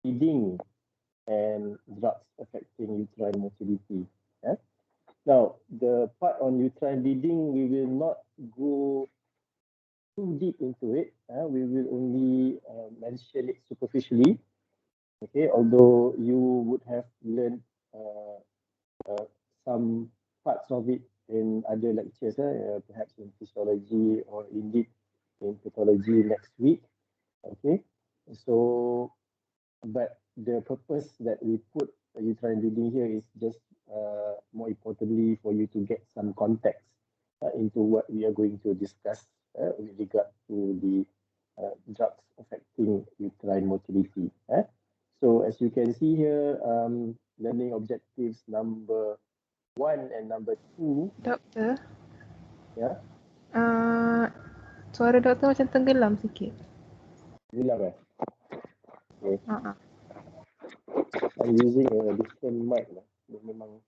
bleeding and drugs affecting uterine motility. Yeah? Now, the part on uterine bleeding, we will not go too deep into it. We will only mention it superficially. Okay, although you would have learned uh, some parts of it in other lectures, perhaps in physiology or indeed in pathology next week. Okay, so but the purpose that we put uterine bleeding here is just more importantly for you to get some context into what we are going to discuss with regard to the drugs affecting uterine motility. So as you can see here, learning objectives number 1 and number 2. Doktor, Ya, suara doktor macam tenggelam sikit. gelap Okay. Ha. I'm using a different mic lah. Dia memang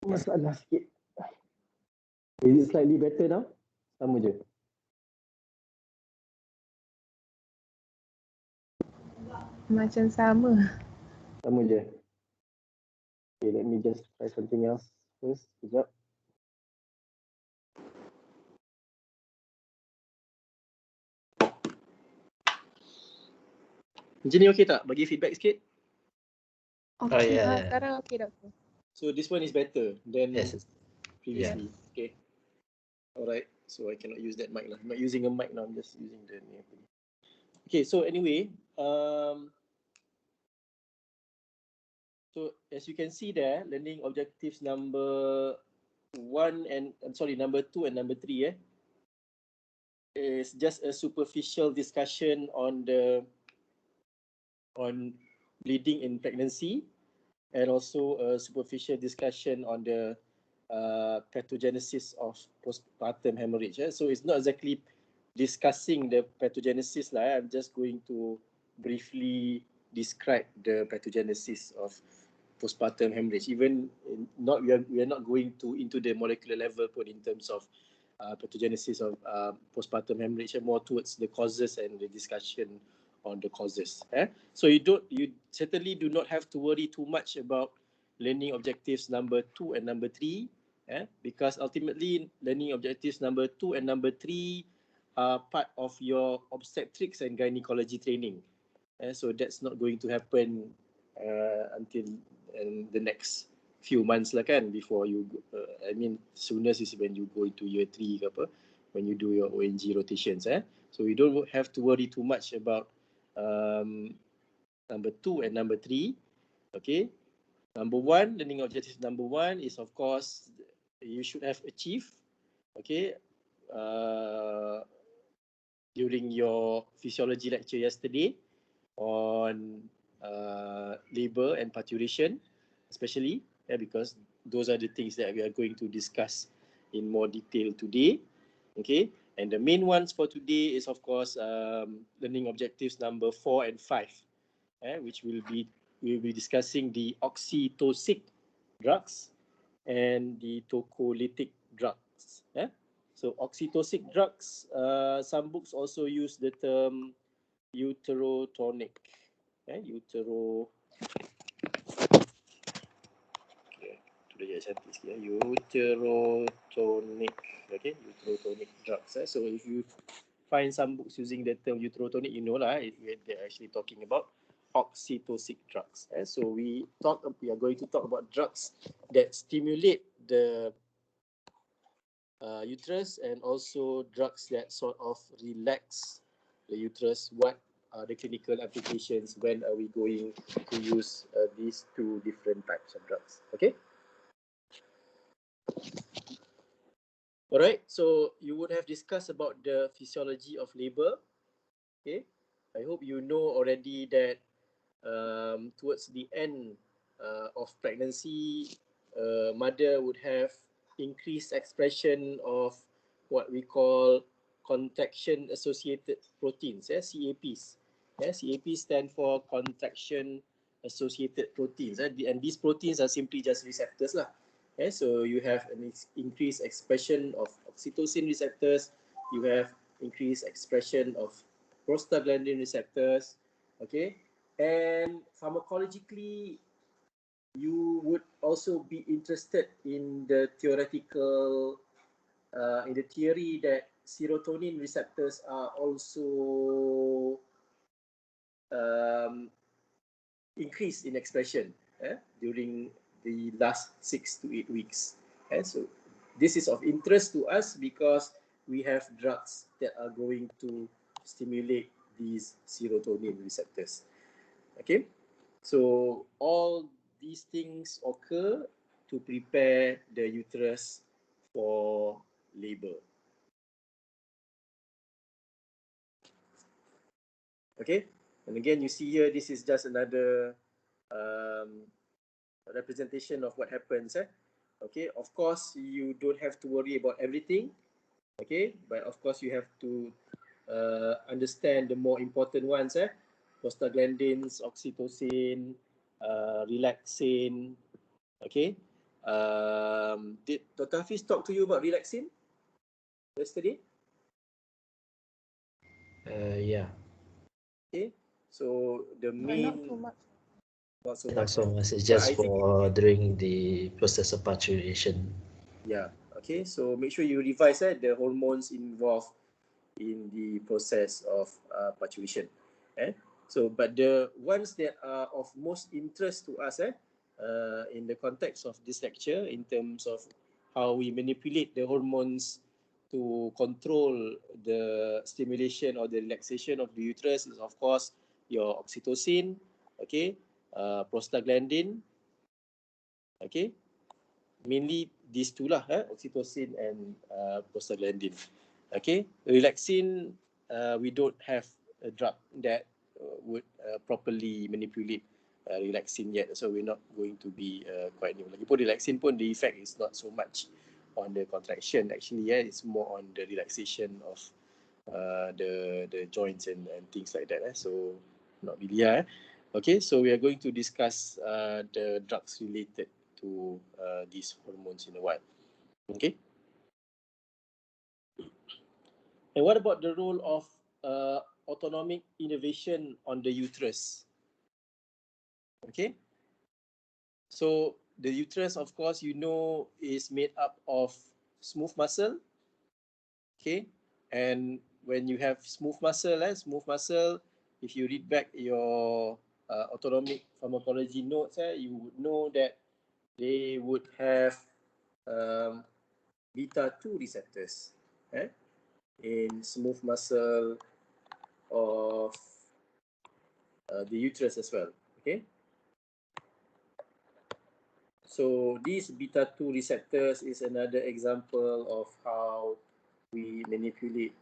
masalah sikit. Is it slightly better now? Sama je. Macam sama. Sama je. Okay, let me just try something else first. Sekejap. Macam ni okay tak? Bagi feedback sikit. Okay, sekarang okay doktor. So this one is better than Yes. previously. Okay. Alright. So I cannot use that mic lah. I'm not using a mic now. I'm just using the ni. Okay. So anyway, so as you can see there, learning objectives number 1 and number 2 and number 3 is just a superficial discussion on bleeding in pregnancy, and also a superficial discussion on the pathogenesis of postpartum hemorrhage. So it's not exactly discussing the pathogenesis lah. I'm just going to briefly describe the pathogenesis of postpartum hemorrhage. Even we are not going into the molecular level put in terms of pathogenesis of postpartum hemorrhage, more towards the causes and the discussion on the causes. So you certainly do not have to worry too much about learning objectives number 2 and number 3, because ultimately learning objectives number 2 and number 3 are part of your obstetrics and gynecology training. So that's not going to happen until the next few months lah kan, before you soonest is when you go into year 3 ke apa, when you do your ONG rotations. So you don't have to worry too much about number 2 and number 3. Okay, number 1, learning objective number 1 is, of course, you should have achieved, okay, during your physiology lecture yesterday on labor and parturition, especially, because those are the things that we are going to discuss in more detail today. Okay, and the main ones for today is, of course, learning objectives number 4 and 5, which we'll be discussing the oxytocin drugs and the tocolytic drugs. So oxytocin drugs, some books also use the term uterotonic. Uterotonic. Okay, uterotonic drugs. So if you find some books using the term uterotonic, you know lah, they're actually talking about oxytocin drugs. So we are going to talk about drugs that stimulate the uterus, and also drugs that sort of relax the uterus. What are the clinical applications? When are we going to use these two different types of drugs? Okay. Alright, so you would have discussed about the physiology of labor. Okay, I hope you know already that towards the end of pregnancy, mother would have increased expression of what we call contraction associated proteins, CAPs. CAPs stand for contraction associated proteins, and these proteins are simply just receptors lah. So you have an increased expression of oxytocin receptors, you have increased expression of prostaglandin receptors, okay, And pharmacologically, you would also be interested in the theoretical, in the theory that serotonin receptors are also increased in expression during the last 6 to 8 weeks. So this is of interest to us because we have drugs that are going to stimulate these serotonin receptors. Okay, so all these things occur to prepare the uterus for labor. Okay, and again, you see here, this is just another representation of what happens. Okay, of course, you don't have to worry about everything. Okay, but of course, you have to understand the more important ones. Prostaglandins, oxytocin, relaxin. Okay. Did Dr. Hafiz talk to you about relaxin yesterday? Yeah. Okay. So the main, Not too much. not so Not much. so much. It's But just I think, for during the process of parturition. yeah. Okay. So make sure you revise the hormones involved in the process of parturition. So, but the ones that are of most interest to us in the context of this lecture, in terms of how we manipulate the hormones to control the stimulation or the relaxation of the uterus, is of course your oxytocin, okay, prostaglandin, okay, mainly these two lah, oxytocin and prostaglandin. Okay, relaxin, we don't have a drug that would properly manipulate relaxin yet, so we're not going to be quite new. Lagipun relaxin pun the effect is not so much on the contraction actually, it's more on the relaxation of the joints and things like that. So not really. Okay, so we are going to discuss the drugs related to these hormones in a while. Okay. And what about the role of autonomic innervation on the uterus? Okay. So the uterus, of course, is made up of smooth muscle. Okay. And when you have smooth muscle, if you read back your autonomic pharmacology notes, you would know that they would have beta-2 receptors in smooth muscle of the uterus as well. Okay. So these beta-2 receptors is another example of how we manipulate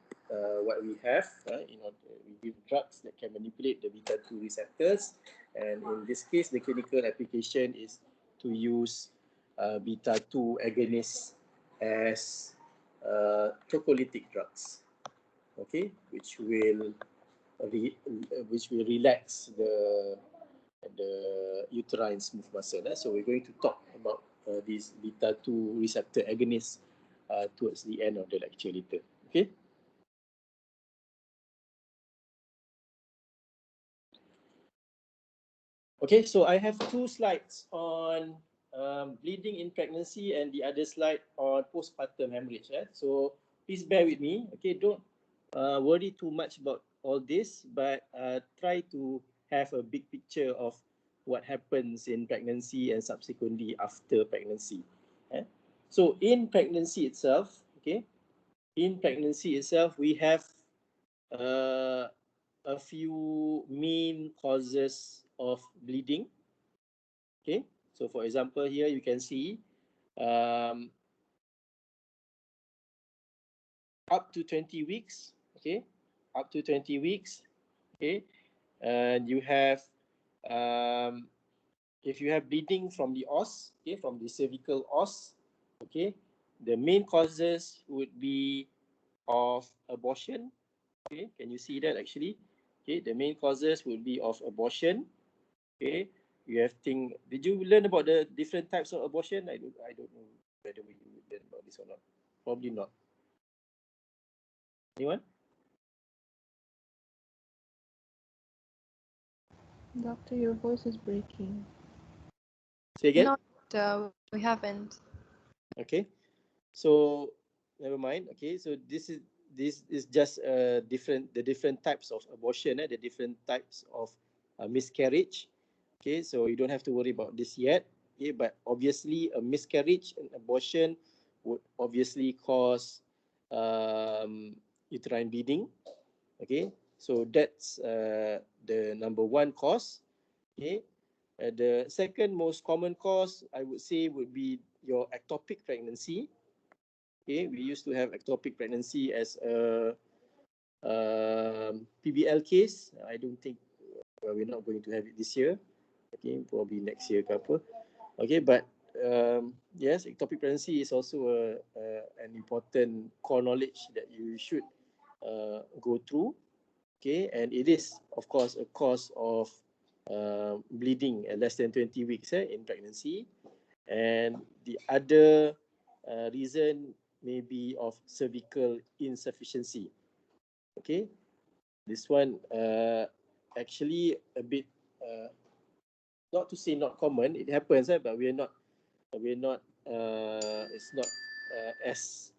what we have. We give drugs that can manipulate the beta-2 receptors, and in this case, the clinical application is to use beta-2 agonists as tocolytic drugs, okay, which will relax the uterine smooth muscle. So we're going to talk about these beta-2 receptor agonists towards the end of the lecture later. Okay. Okay, so I have two slides on bleeding in pregnancy and the other slide on postpartum hemorrhage. So please bear with me. Okay, don't worry too much about all this, but try to have a big picture of what happens in pregnancy and subsequently after pregnancy. So in pregnancy itself, okay, we have a few main causes of bleeding. Okay, so for example, here you can see up to 20 weeks. Okay, up to 20 weeks. Okay, and you have if you have bleeding from the os, okay, from the cervical os, okay, the main causes would be of abortion. Okay, can you see that actually? Okay, the main causes would be of abortion. Okay, you have did you learn about the different types of abortion? I don't know whether we learn about this or not. Probably not. Anyone? Doctor, your voice is breaking. Say again? No, we haven't. Okay. So never mind. Okay. So this is just the different types of abortion, the different types of miscarriage. Okay. So you don't have to worry about this yet. Okay. But obviously, a miscarriage and abortion would obviously cause uterine bleeding. Okay. So that's the number one cause. Okay. The second most common cause, I would say, would be your ectopic pregnancy. Okay, we used to have ectopic pregnancy as a PBL case. I don't think we're not going to have it this year. Okay, probably next year ke apa. Okay, but yes, ectopic pregnancy is also an important core knowledge that you should go through. Okay, and it is, of course, a cause of bleeding at less than 20 weeks in pregnancy. And the other reason may be of cervical insufficiency. Okay, this one actually a bit not to say not common. It happens, but we're not. It's not as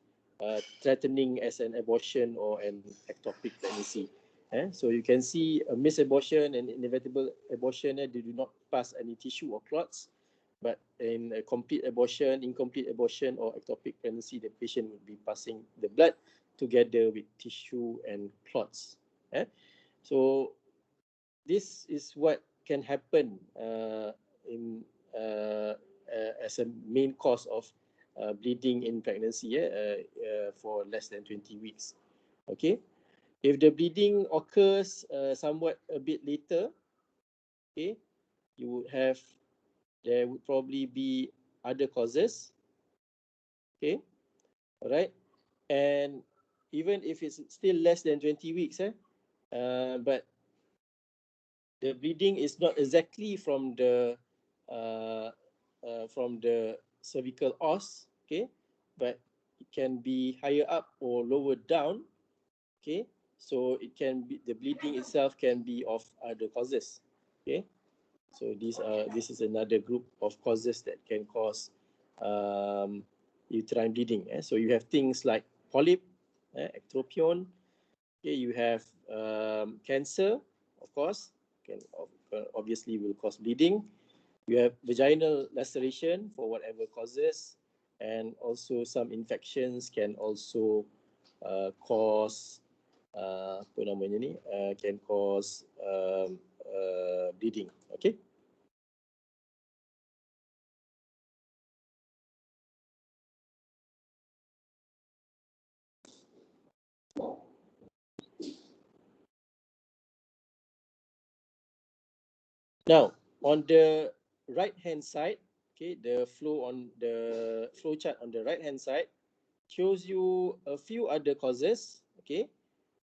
threatening as an abortion or an ectopic pregnancy. So you can see a missed abortion and inevitable abortion. They do not pass any tissue or clots. But in a complete abortion, incomplete abortion, or ectopic pregnancy, the patient would be passing the blood together with tissue and clots. So this is what can happen in as a main cause of bleeding in pregnancy for less than 20 weeks. Okay, if the bleeding occurs somewhat a bit later, okay, you would have there would probably be other causes. Okay, all right, and even if it's still less than 20 weeks, but the bleeding is not exactly from the cervical os, okay, but it can be higher up or lower down, okay. So it can be the bleeding itself can be of other causes, okay. So this is another group of causes that can cause uterine bleeding. So you have things like polyp, ectropion. Okay, you have cancer, of course, can obviously will cause bleeding. You have vaginal laceration for whatever causes, and also some infections can also cause apa namanya ni can cause bleeding. Okay. Now, on the right hand side, okay, the flow chart on the right hand side shows you a few other causes, okay,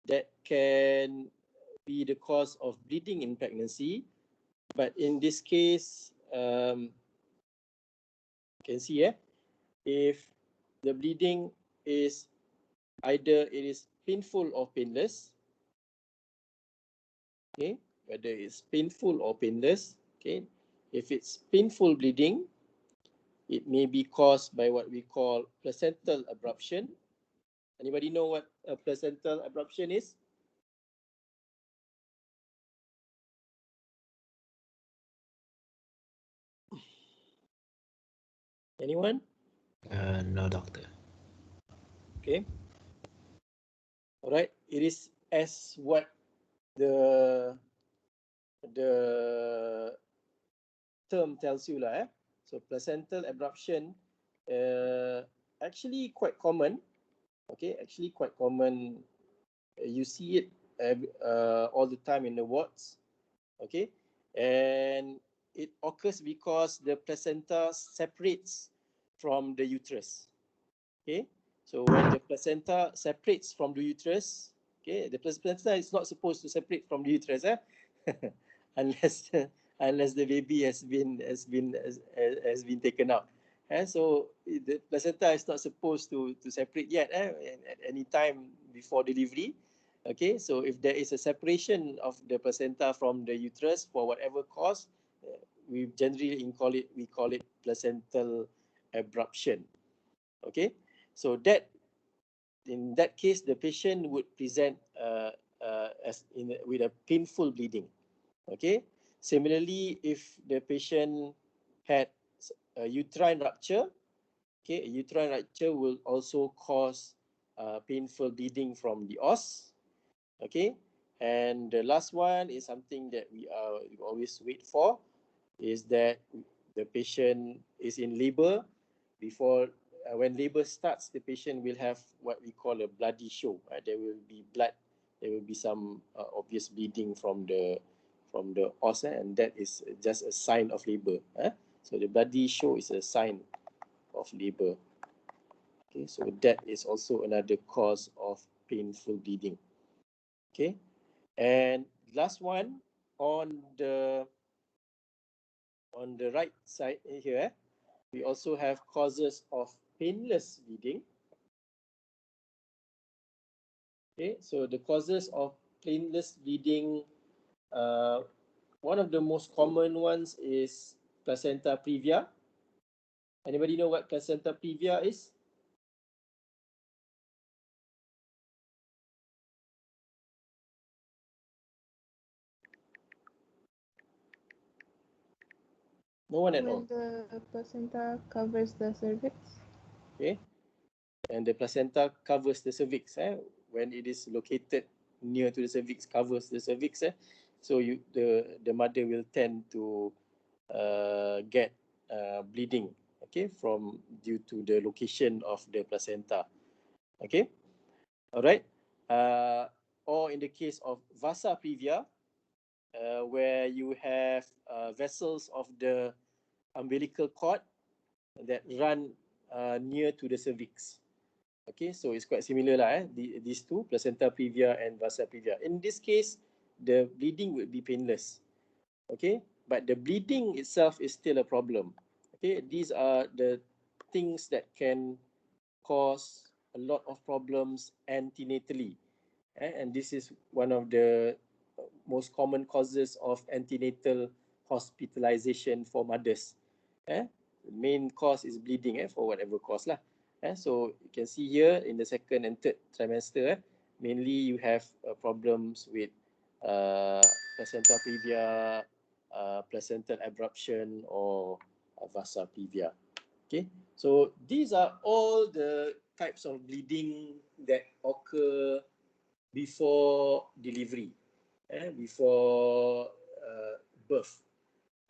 that can be the cause of bleeding in pregnancy. But in this case, you can see if the bleeding is either it is painful or painless, okay, whether it's painful or painless, okay. If it's painful bleeding, it may be caused by what we call placental abruption. Anybody know what a placental abruption is? Anyone? No, doctor. Okay. All right. It is as what the term tells you lah. So placental abruption, actually quite common. Okay, actually quite common. You see it all the time in the wards. Okay, and it occurs because the placenta separates from the uterus. Okay, so when the placenta separates from the uterus, okay, the placenta is not supposed to separate from the uterus, unless unless the baby has been taken out. So the placenta is not supposed to separate yet at any time before delivery. Okay, so if there is a separation of the placenta from the uterus for whatever cause, we generally call it placental abruption. Okay, so that in that case, the patient would present with a painful bleeding. Okay. Similarly, if the patient had a uterine rupture, okay, a uterine rupture will also cause painful bleeding from the os. Okay. And the last one is something that we always wait for, is that the patient is in labor. Before when labor starts, the patient will have what we call a bloody show. There will be blood. There will be some obvious bleeding from the os, and that is just a sign of labor. So the bloody show is a sign of labor. Okay, so that is also another cause of painful bleeding. Okay, and last one on the right side here, we also have causes of painless bleeding. Okay, so the causes of painless bleeding, one of the most common ones is placenta previa. Anybody know what placenta previa is? No one at all. When the placenta covers the cervix. Okay, and the placenta covers the cervix. When it is located near to the cervix, covers the cervix. So the mother will tend to get bleeding. Okay, from due to the location of the placenta. Okay, all right. Or in the case of vasa previa, where you have vessels of the umbilical cord that run near to the cervix. Okay, so it's quite similar lah. These two, placenta previa and vasa previa. In this case, the bleeding would be painless. Okay, but the bleeding itself is still a problem. Okay, these are the things that can cause a lot of problems antenatally. And this is one of the most common causes of antenatal hospitalization for mothers. The main cause is bleeding for whatever cause lah. So you can see here in the second and third trimester, mainly you have problems with placenta previa, placental abruption, or vasa previa. Okay, so these are all the types of bleeding that occur before delivery, before birth.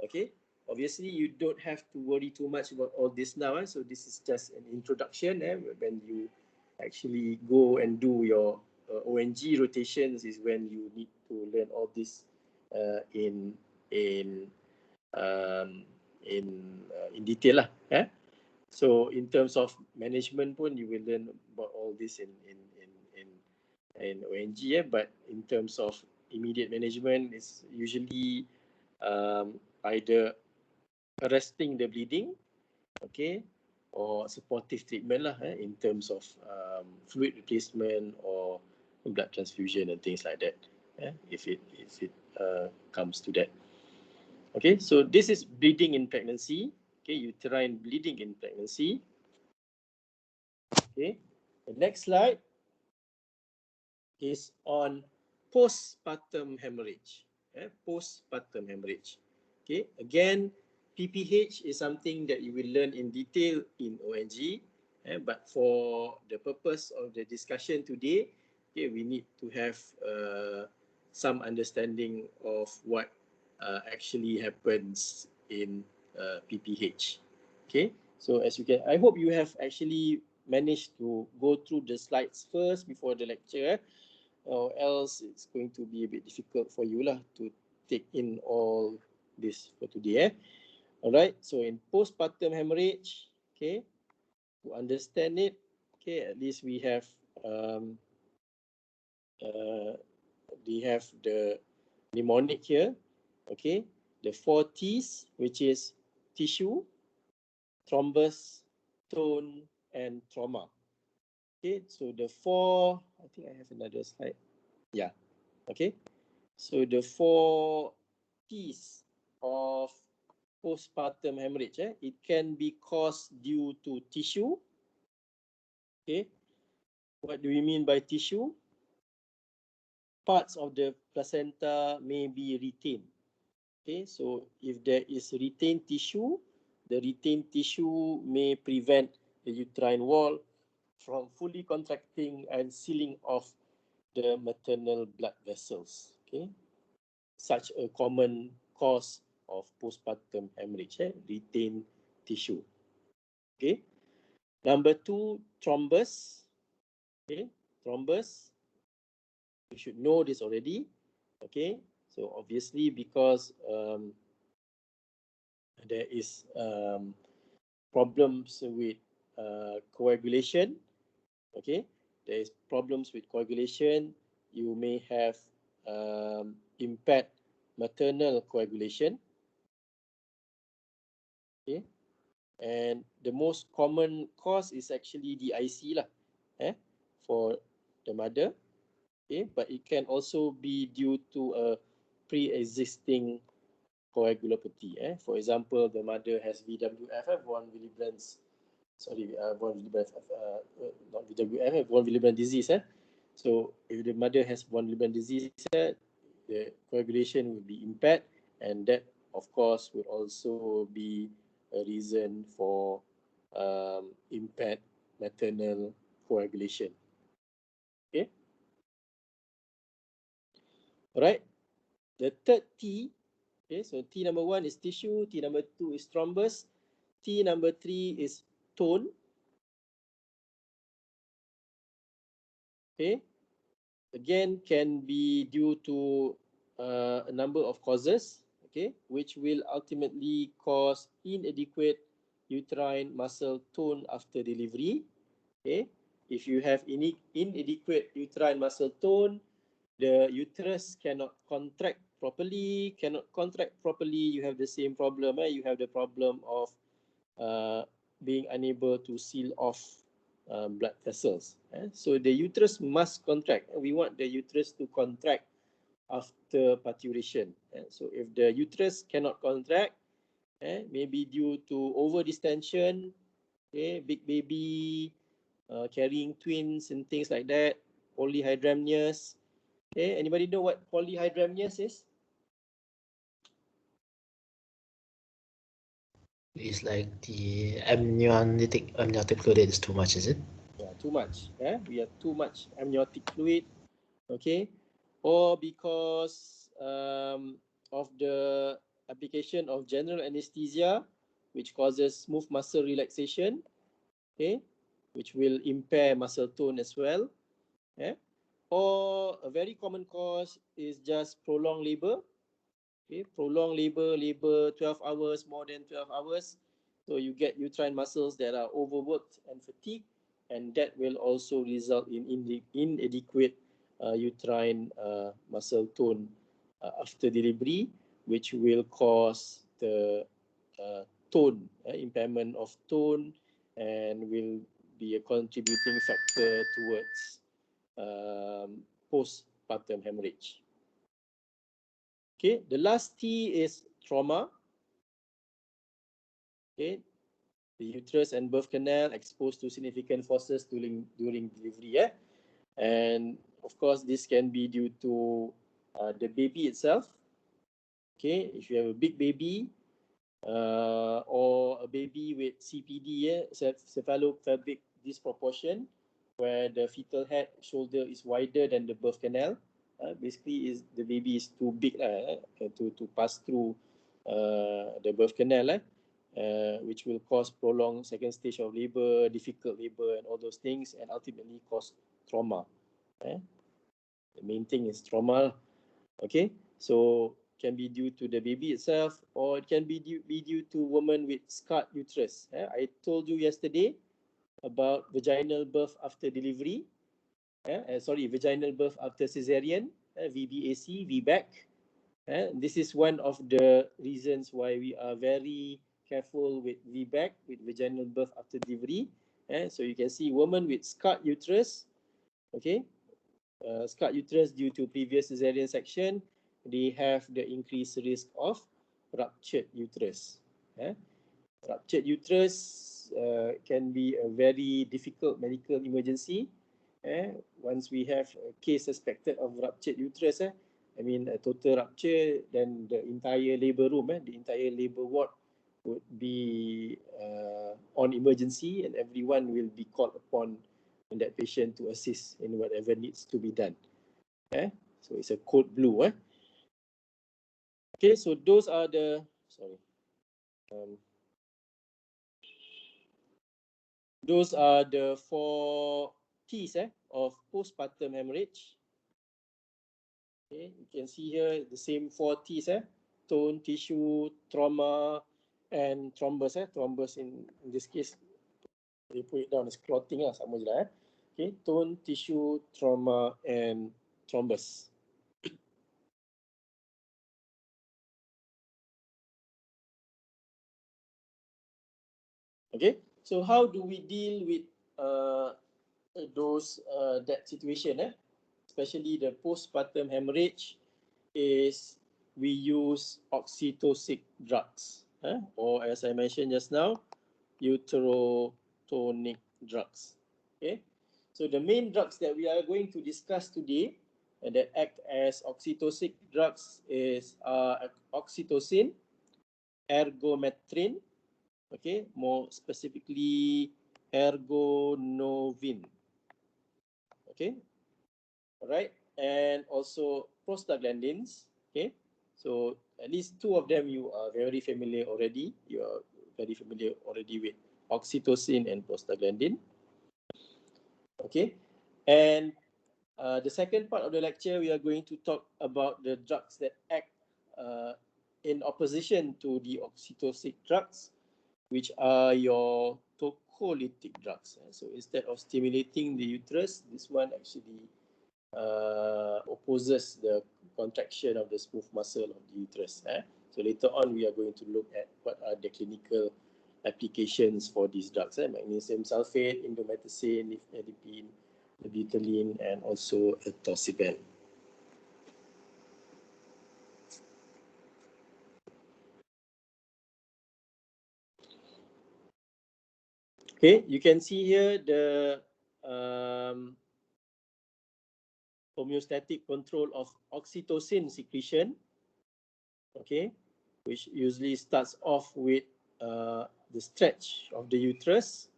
Okay, obviously you don't have to worry too much about all this now. So this is just an introduction. When you actually go and do your ONG rotations is when you need to learn all this in detail lah. So in terms of management pun, you will learn about all this in ONG. But in terms of immediate management, it's usually either arresting the bleeding, okay, or supportive treatment lah, in terms of fluid replacement or blood transfusion and things like that, if it comes to that. Okay, so this is bleeding in pregnancy. Okay, uterine bleeding in pregnancy. Okay, the next slide is on postpartum hemorrhage. Postpartum hemorrhage. Okay, again, PPH is something that you will learn in detail in ONG. But for the purpose of the discussion today, okay, we need to have some understanding of what actually happens in PPH. Okay, so as you can, I hope you have actually managed to go through the slides first before the lecture, or else it's going to be a bit difficult for you lah to take in all this for today. All right, so in postpartum hemorrhage, okay, to understand it, okay, at least we have the mnemonic here. Okay, the 4 T's, which is tissue, thrombus, tone, and trauma. Okay, so the 4, I think I have another slide. Yeah. Okay. So the 4 T's of postpartum hemorrhage, it can be caused due to tissue. Okay. What do we mean by tissue? Parts of the placenta may be retained. Okay, so if there is retained tissue, the retained tissue may prevent the uterine wall from fully contracting and sealing off the maternal blood vessels. Okay, such a common cause of postpartum hemorrhage, retained tissue. Okay, number 2, thrombus. Okay, thrombus. You should know this already. Okay, so obviously because there is problems with coagulation. Okay, there is problems with coagulation. You may have impaired maternal coagulation. Okay, and the most common cause is actually DIC lah, for the mother. Okay, but it can also be due to a pre-existing coagulopathy. For example, the mother has VWF, von Willebrand's, von Willebrand, not VWF, von Willebrand disease. So if the mother has von Willebrand disease, the coagulation will be impaired, and that, of course, would also be a reason for impaired maternal coagulation. Okay. All right. The third T. Okay, so T number 1 is tissue, T number 2 is thrombus, T number 3 is tone. Okay, again can be due to a number of causes, okay, which will ultimately cause inadequate uterine muscle tone after delivery. Okay, if you have inadequate uterine muscle tone, the uterus cannot contract properly. You have the same problem. You have the problem of being unable to seal off blood vessels. So the uterus must contract. We want the uterus to contract after parturition. So if the uterus cannot contract, maybe due to over distension, big baby, carrying twins and things like that, polyhydramnios. Anybody know what polyhydramnios is? It's like the amniotic fluid is too much, is it? Yeah, too much. We have too much amniotic fluid. Okay, or because of the application of general anesthesia, which causes smooth muscle relaxation. Okay, which will impair muscle tone as well. Or a very common cause is just prolonged labor. Okay, prolonged labor 12 hours, more than 12 hours. So you get uterine muscles that are overworked and fatigued, and that will also result in inadequate uterine muscle tone after delivery, which will cause the tone, impairment of tone, and will be a contributing factor towards postpartum hemorrhage. Okay, the last T is trauma. Okay, the uterus and birth canal exposed to significant forces during delivery. And of course, this can be due to the baby itself. Okay, if you have a big baby or a baby with CPD, cephalopevic disproportion, where the fetal head shoulder is wider than the birth canal. Basically, is the baby is too big to pass through the birth canal, which will cause prolonged second stage of labor, difficult labor, and all those things, and ultimately cause trauma. The main thing is trauma. Okay, so can be due to the baby itself, or it can be due to women with scarred uterus. I told you yesterday about vaginal birth after delivery. Vaginal birth after cesarean, VBAC, VBAC. This is one of the reasons why we are very careful with VBAC, with vaginal birth after delivery. So you can see women with scarred uterus, okay, scarred uterus due to previous cesarean section, they have the increased risk of ruptured uterus. Ruptured uterus can be a very difficult medical emergency. Once we have a case suspected of ruptured uterus, I mean a total rupture, then the entire labor room, the entire labor ward would be on emergency, and everyone will be called upon and that patient to assist in whatever needs to be done. So it's a code blue. Okay, so those are the, those are the 4 T's of postpartum hemorrhage. Okay, you can see here the same 4 T's, tone, tissue, trauma, and thrombus. Thrombus in this case, they put it down as clotting lah, sama je lah. Okay, tone, tissue, trauma, and thrombus. Okay, so how do we deal with that situation? Especially the postpartum hemorrhage, is we use oxytocic drugs, or as I mentioned just now, uterotonic drugs. Okay, so the main drugs that we are going to discuss today and that act as oxytocic drugs is oxytocin, ergometrin, okay, more specifically ergonovin. Okay, all right, and also prostaglandins. Okay, so at least 2 of them you are very familiar already. You are very familiar already with oxytocin and prostaglandin. Okay, and the second part of the lecture, we are going to talk about the drugs that act in opposition to the oxytocic drugs, which are your tocolytic drugs. So instead of stimulating the uterus, this one actually opposes the contraction of the smooth muscle of the uterus. So later on, we are going to look at what are the clinical applications for these drugs: magnesium sulfate, indomethacin, nifedipine, butylene, and also etoposide. Okay, you can see here the homeostatic control of oxytocin secretion, okay, which usually starts off with the stretch of the uterus.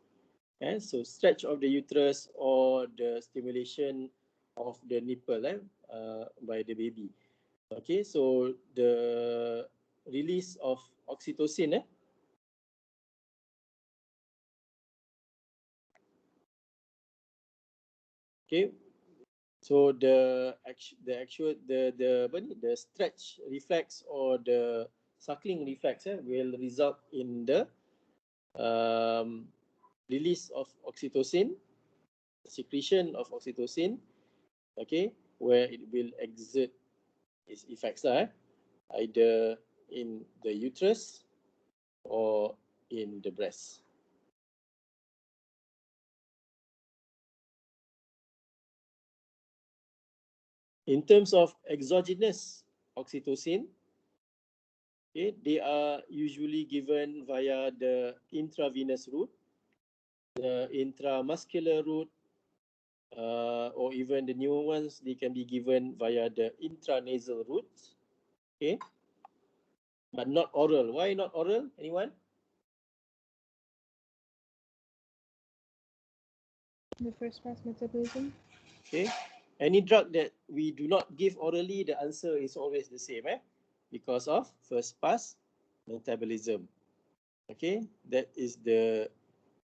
So stretch of the uterus or the stimulation of the nipple by the baby. Okay, so the release of oxytocin, okay, so the stretch reflex or the suckling reflex will result in the release of oxytocin, secretion of oxytocin, okay, where it will exert its effects either in the uterus or in the breast. In terms of exogenous oxytocin, okay, they are usually given via the intravenous route, the intramuscular route, or even the newer ones, they can be given via the intranasal route, okay, but not oral. Why not oral? Anyone? The first pass metabolism. Okay, any drug that we do not give orally, the answer is always the same, because of first pass metabolism. Okay, that is the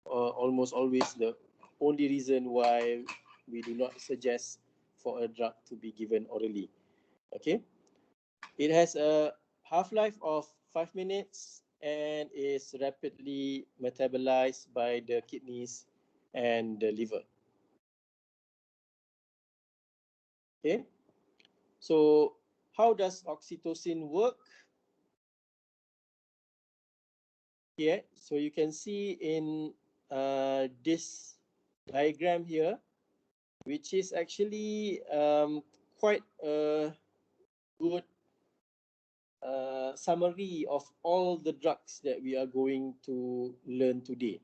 almost always the only reason why we do not suggest for a drug to be given orally. Okay, it has a half-life of 5 minutes and is rapidly metabolized by the kidneys and the liver. Okay, so how does oxytocin work? Here, so you can see in this diagram here, which is actually quite a good summary of all the drugs that we are going to learn today.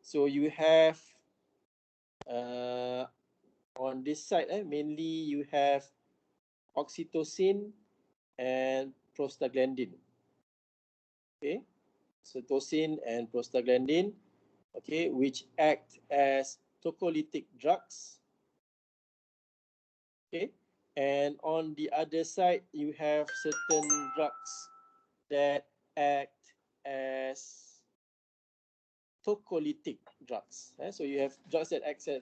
So you have on this side, mainly you have oxytocin and prostaglandin. Okay, oxytocin and prostaglandin, okay, which act as tocolytic drugs. Okay, and on the other side, you have certain drugs that act as tocolytic drugs. So you have drugs that act as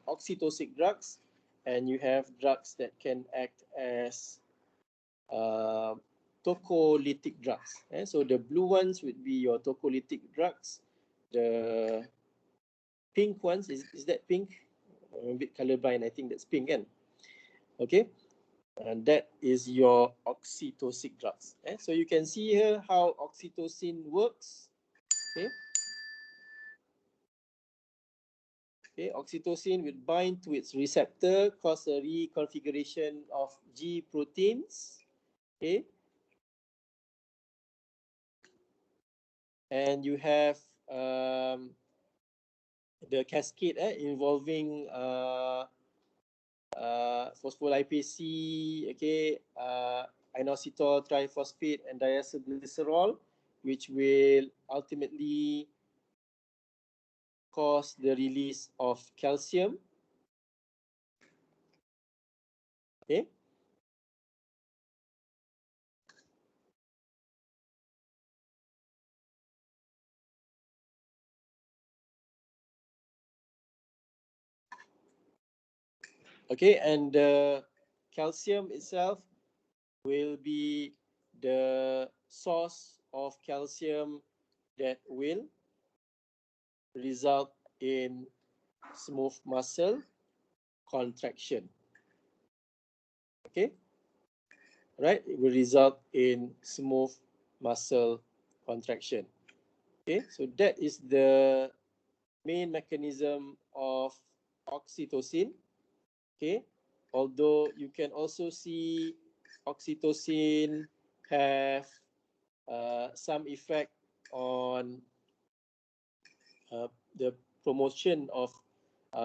oxytocic drugs, and you have drugs that can act as tocolytic drugs. So the blue ones would be your tocolytic drugs. The pink ones, is that pink? I'm a bit colorblind, I think that's pink, kan? Okay, and that is your oxytocic drugs. So you can see here how oxytocin works. Okay. Okay, oxytocin would bind to its receptor, cause a reconfiguration of G proteins. Okay, and you have the cascade involving phospholipase C, okay, inositol triphosphate and diacylglycerol, which will ultimately cause the release of calcium. Okay. Okay, and the calcium itself will be the source of calcium that will result in smooth muscle contraction. Okay, right? It will result in smooth muscle contraction. Okay, so that is the main mechanism of oxytocin. Okay, although you can also see oxytocin have some effect on the promotion of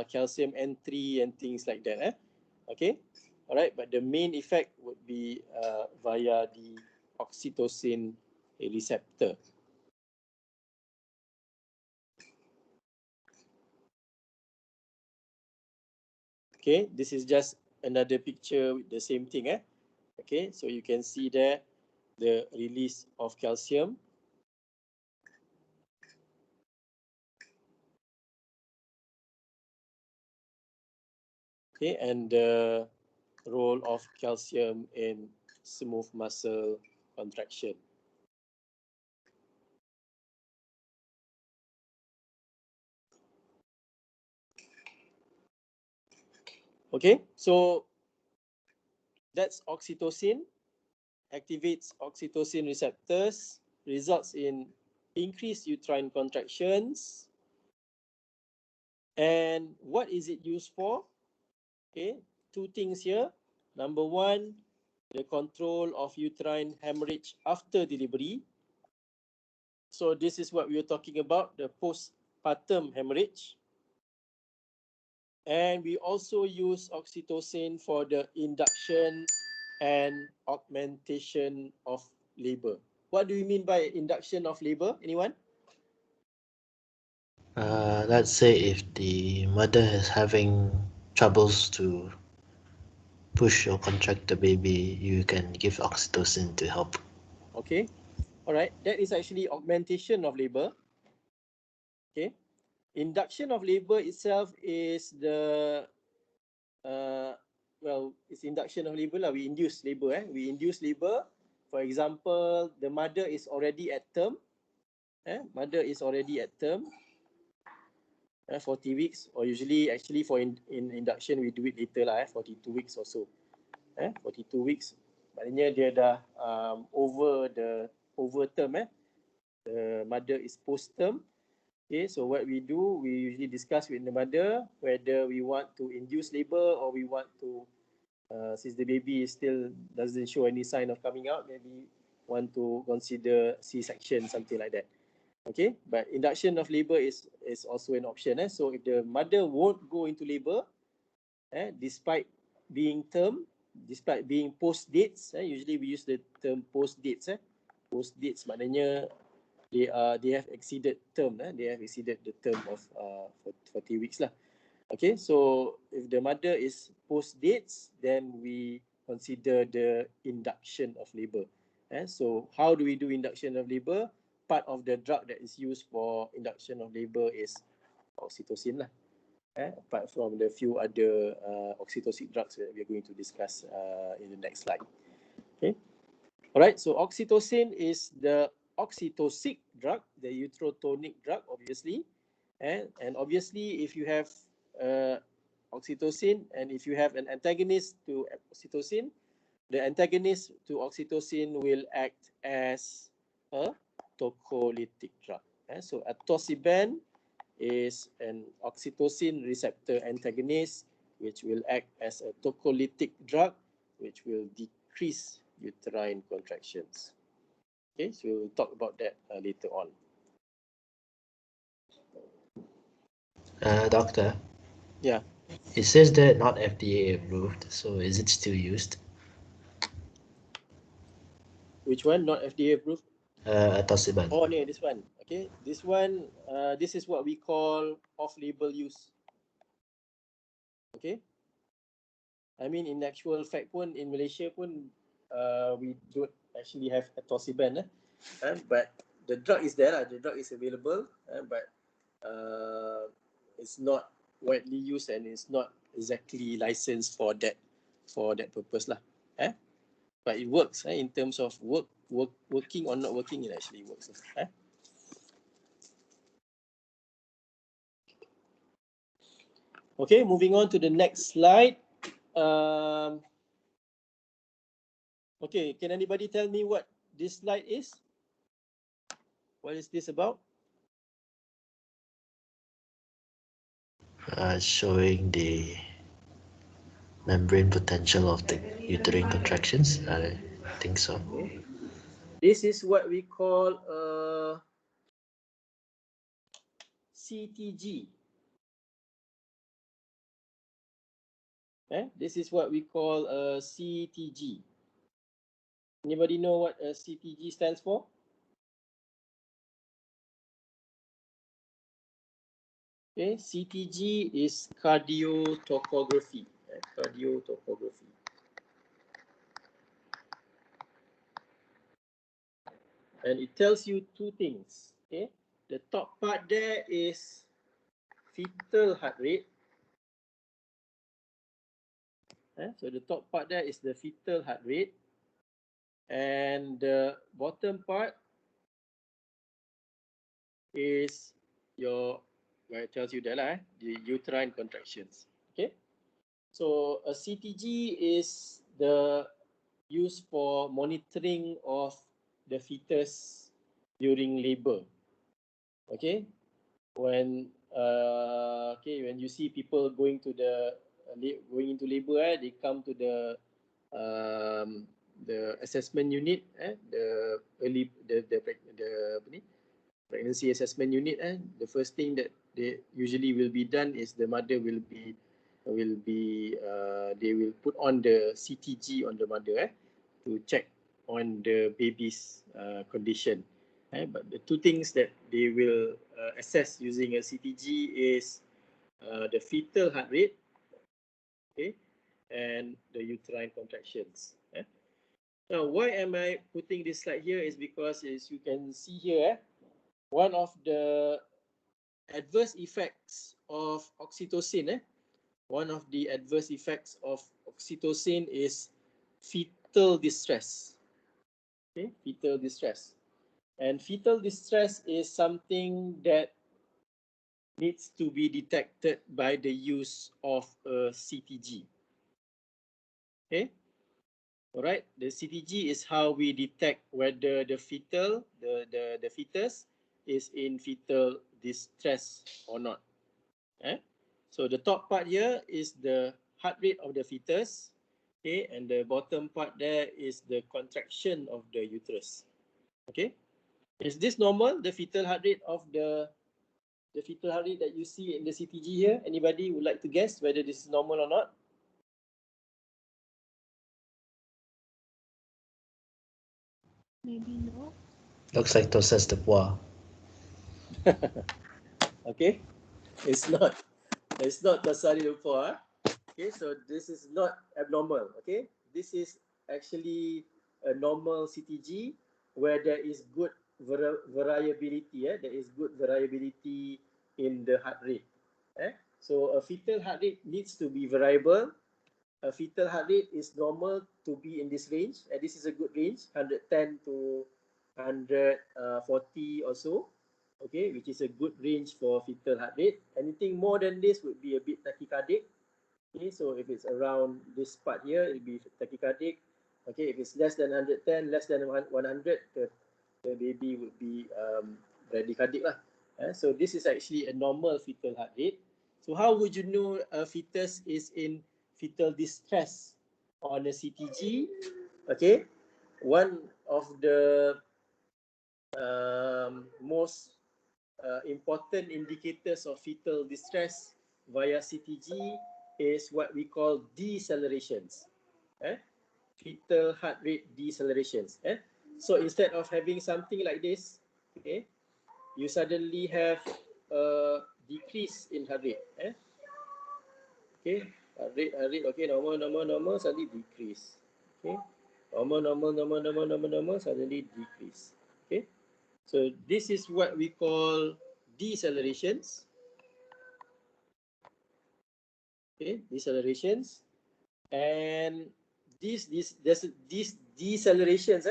calcium entry and things like that. Okay, all right, but the main effect would be via the oxytocin receptor. Okay, this is just another picture with the same thing. Okay, so you can see there the release of calcium. Okay, and the role of calcium in smooth muscle contraction. Okay, so that's oxytocin, activates oxytocin receptors, results in increased uterine contractions. And what is it used for? Okay, two things here. Number one, the control of uterine hemorrhage after delivery. So this is what we were talking about, the postpartum hemorrhage. And we also use oxytocin for the induction and augmentation of labor. What do you mean by induction of labor? Anyone? Let's say if the mother is having troubles to push or contract the baby, you can give oxytocin to help. Okay. All right. That is actually augmentation of labor. Okay. Induction of labor itself is the it's induction of labor lah. We induce labor. We induce labor. For example, the mother is already at term. Mother is already at term. 40 weeks, or usually actually for in induction we do it later lah. 42 weeks or so. 42 weeks. Maknanya dia dah over term. The mother is post term. Okay, so what we do, we usually discuss with the mother whether we want to induce labor or we want to, since the baby still doesn't show any sign of coming out, maybe want to consider C-section, something like that. Okay, but induction of labor is also an option. So if the mother won't go into labor, despite being term, despite being post dates, usually we use the term post dates. Post dates maknanya they have exceeded term, they have exceeded the term of 40 weeks lah. Okay, so if the mother is post dates, then we consider the induction of labor. So how do we do induction of labor? Part of the drug that is used for induction of labor is oxytocin lah. Apart from the few other oxytocin drugs that we are going to discuss in the next slide. Okay. All right, so oxytocin is the oxytocic drug, the uterotonic drug, obviously. And obviously, if you have oxytocin and if you have an antagonist to oxytocin, the antagonist to oxytocin will act as a tocolytic drug. So atosiban is an oxytocin receptor antagonist, which will act as a tocolytic drug, which will decrease uterine contractions. Okay, so we'll talk about that later on. Doctor? Yeah. It says that not FDA approved, so is it still used? Which one? Not FDA approved? Atosiban. Oh, no, this one. Okay, this one, this is what we call off-label use. Okay. I mean, in actual fact pun, in Malaysia pun, we don't actually have atosiban, but the drug is there, the drug is available, but it's not widely used and it's not exactly licensed for that purpose lah. But it works in terms of working or not working, it actually works. Okay, moving on to the next slide. Okay, can anybody tell me what this slide is? What is this about? Showing the membrane potential of the uterine contractions. I think so. Okay. This is what we call CTG. This is what we call CTG. Anybody know what CTG stands for? Okay, CTG is cardiotocography. Cardiotocography. And it tells you two things. Okay, the top part there is fetal heart rate. So the top part there is the fetal heart rate, and the bottom part is your, where it tells you that the uterine contractions. Okay, so a CTG is the used for monitoring of the fetus during labor. Okay, when when you see people going to going into labor, they come to the assessment unit, the pregnancy assessment unit. The first thing that they usually will be done is the mother they will put on the CTG on the mother to check on the baby's condition. But the two things that they will assess using a CTG is the fetal heart rate, okay, and the uterine contractions. Now, why am I putting this slide here is because, as you can see here, one of the adverse effects of oxytocin, one of the adverse effects of oxytocin is fetal distress. Okay, fetal distress. And fetal distress is something that needs to be detected by the use of a CTG. Okay. All right. The CTG is how we detect whether the fetus is in fetal distress or not. So the top part here is the heart rate of the fetus, okay, and the bottom part there is the contraction of the uterus. Okay, is this normal? The fetal heart rate of the fetal heart rate that you see in the CTG here. Anybody would like to guess whether this is normal or not? Maybe no. Looks like Tosas de Bois. Okay, it's not. It's not Tasari Lupa. Okay, so this is not abnormal. Okay, this is actually a normal CTG where there is good variability. There is good variability in the heart rate. So a fetal heart rate needs to be variable. A fetal heart rate is normal to be in this range, and this is a good range, 110 to 140 or so. Okay, which is a good range for fetal heart rate. Anything more than this would be a bit tachycardic. Okay, so if it's around this part here, it will be tachycardic. Okay, if it's less than 110, less than 100, the baby would be bradycardic lah. So this is actually a normal fetal heart rate. So how would you know a fetus is in fetal distress on a CTG? Okay, one of the most important indicators of fetal distress via CTG is what we call decelerations. Fetal heart rate decelerations. So instead of having something like this, okay, you suddenly have a decrease in heart rate. Okay, heart rate, okay, normal, suddenly decrease. Okay, normal, suddenly decrease. Okay, so this is what we call decelerations. Okay, decelerations, and these decelerations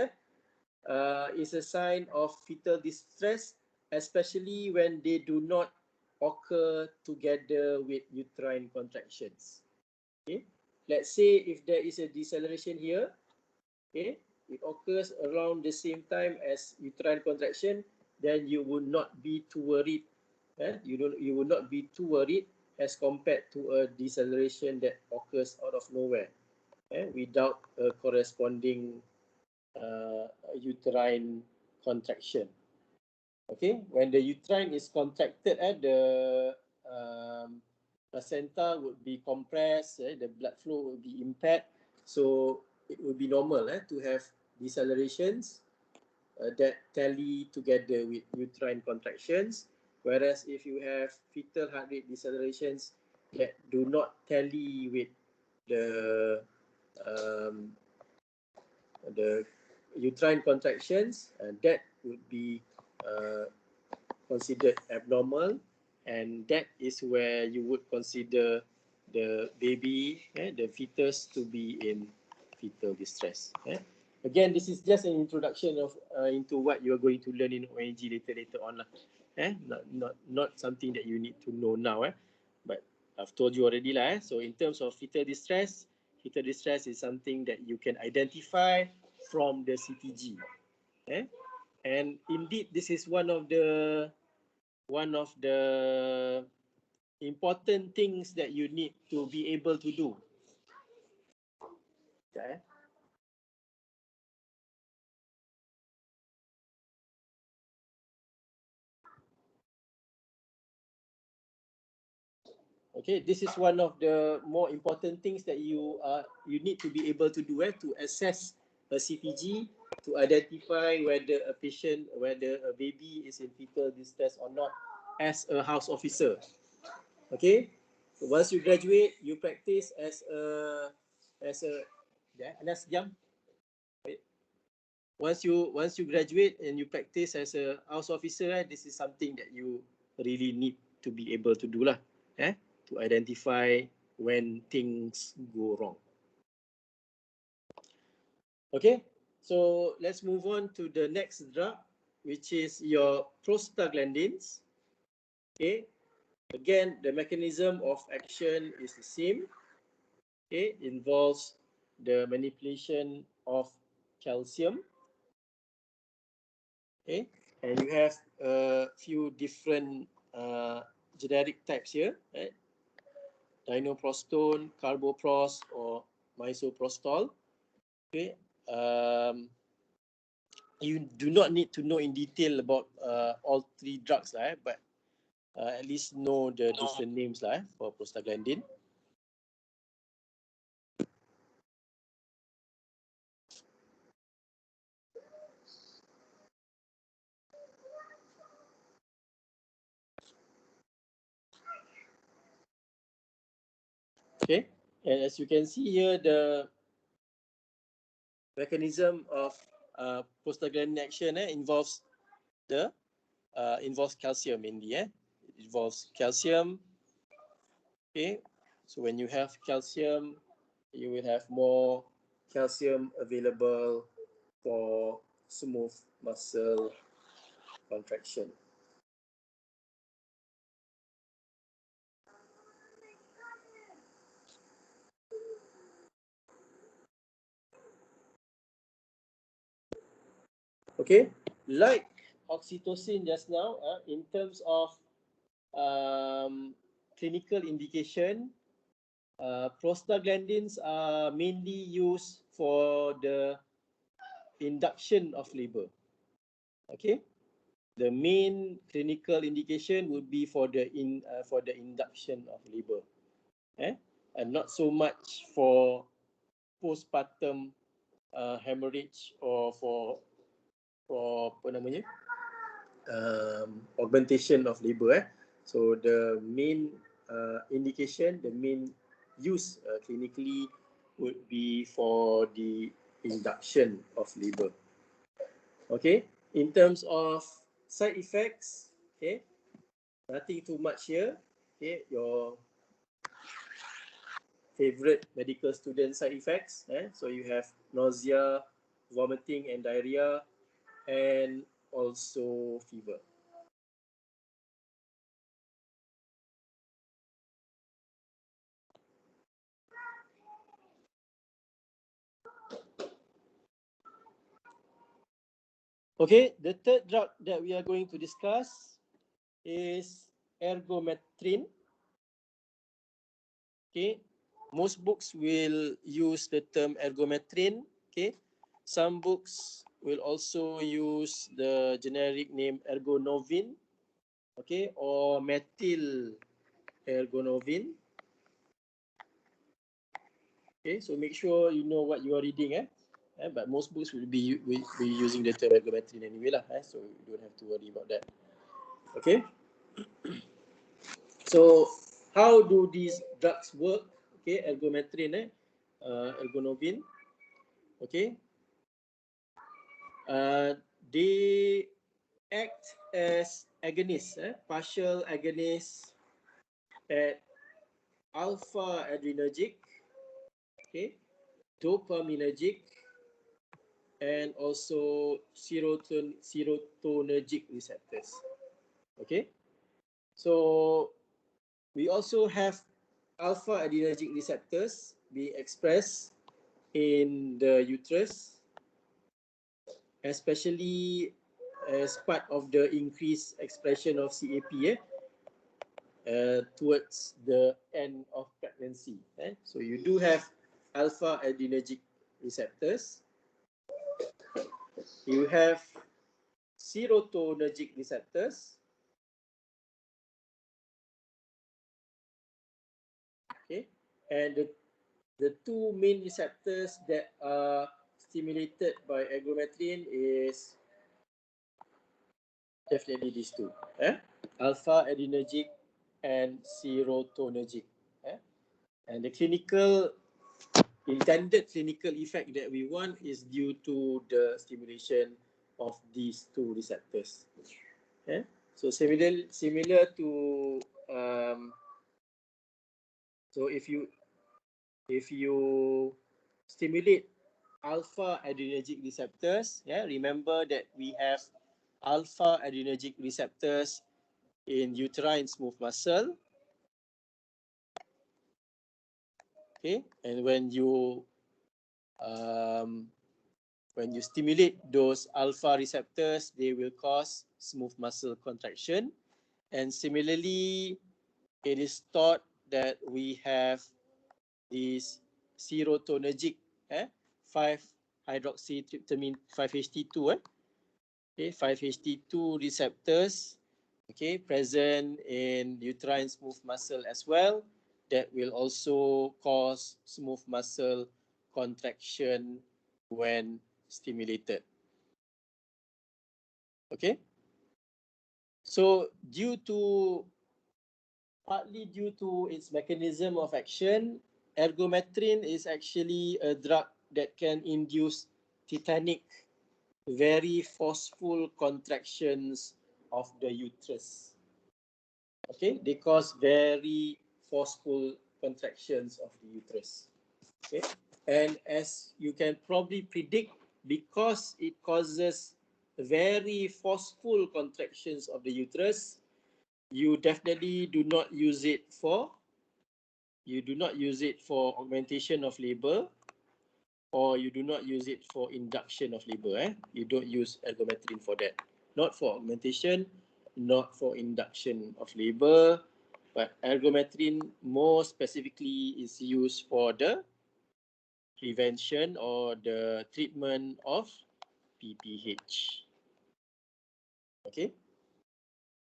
is a sign of fetal distress, especially when they do not occur together with uterine contractions. Okay, let's say if there is a deceleration here, okay, it occurs around the same time as uterine contraction, then you would not be too worried. You would not be too worried as compared to a deceleration that occurs out of nowhere, without a corresponding uterine contraction. Okay, when the uterine is contracted, the placenta would be compressed, the blood flow would be impaired, so it would be normal to have decelerations that tally together with uterine contractions. Whereas if you have fetal heart rate decelerations that do not tally with the uterine contractions, that would be considered abnormal, and that is where you would consider the baby, the fetus, to be in fetal distress. Again, this is just an introduction of into what you are going to learn in ONG later on lah. Not something that you need to know now. But I've told you already lah. So in terms of fetal distress is something that you can identify from the CTG. And indeed, this is one of the important things that you need to be able to do. Okay. Okay, this is one of the more important things that you need to be able to do to assess a CTG, to identify whether a baby is in fetal distress or not as a house officer. Okay, so once you graduate, you practice as a Anas jam. Once you graduate and you practice as a house officer, this is something that you really need to be able to do lah, to identify when things go wrong. Okay, so let's move on to the next drug, which is your prostaglandins. Okay, again, the mechanism of action is the same. Okay, involves the manipulation of calcium. Okay, and you have a few different generic types here, right? Dinoprostone, carbopros, or misoprostol. Okay. You do not need to know in detail about all three drugs, but at least know the different names for prostaglandin. Okay, and as you can see here, the mechanism of prostaglandin action involves calcium mainly. It involves calcium. Okay, so when you have calcium, you will have more calcium available for smooth muscle contraction. Okay, like oxytocin just now, in terms of clinical indication, prostaglandins are mainly used for the induction of labor. Okay, the main clinical indication would be for the induction of labor, and not so much for postpartum hemorrhage or for apa namanya augmentation of labor. So the main indication, the main use clinically would be for the induction of labor. Okay, in terms of side effects, okay, nothing too much here. Okay, your favorite medical student side effects. So you have nausea, vomiting and diarrhea, and also fever. Okay, the third drug that we are going to discuss is ergometrin. Okay, most books will use the term ergometrin. Okay, some books will also use the generic name ergonovin. Okay, or methyl ergonovin. Okay, so make sure you know what you are reading. But most books will be using the term ergometrin anyway so you don't have to worry about that. Okay, so how do these drugs work? Okay, ergometrin, ergonovin. Okay, they act as agonists, partial agonists at alpha adrenergic, okay, dopaminergic, and also serotonergic receptors. Okay, so we also have alpha adrenergic receptors being expressed in the uterus, especially as part of the increased expression of CAP towards the end of pregnancy. So you do have alpha adrenergic receptors. You have serotonergic receptors. Okay, and the two main receptors that are stimulated by ergometrin is definitely these two, alpha adrenergic and serotonergic. And the intended clinical effect that we want is due to the stimulation of these two receptors. So similar to so if you stimulate alpha adrenergic receptors, remember that we have alpha adrenergic receptors in uterine smooth muscle. Okay, and when you stimulate those alpha receptors, they will cause smooth muscle contraction. And similarly, it is thought that we have this serotonergic 5-hydroxytryptamine 5-HT2 okay, 5-HT2 receptors okay, present in uterine smooth muscle as well, that will also cause smooth muscle contraction when stimulated. Okay, so partly due to its mechanism of action, ergometrin is actually a drug that can induce tetanic, very forceful contractions of the uterus. Okay, they cause very forceful contractions of the uterus. Okay, and as you can probably predict, because it causes very forceful contractions of the uterus, you definitely do not use it for augmentation of labor, or you do not use it for induction of labor. You don't use ergometrin for that. Not for augmentation, not for induction of labor, but ergometrin more specifically is used for the prevention or the treatment of PPH. Okay.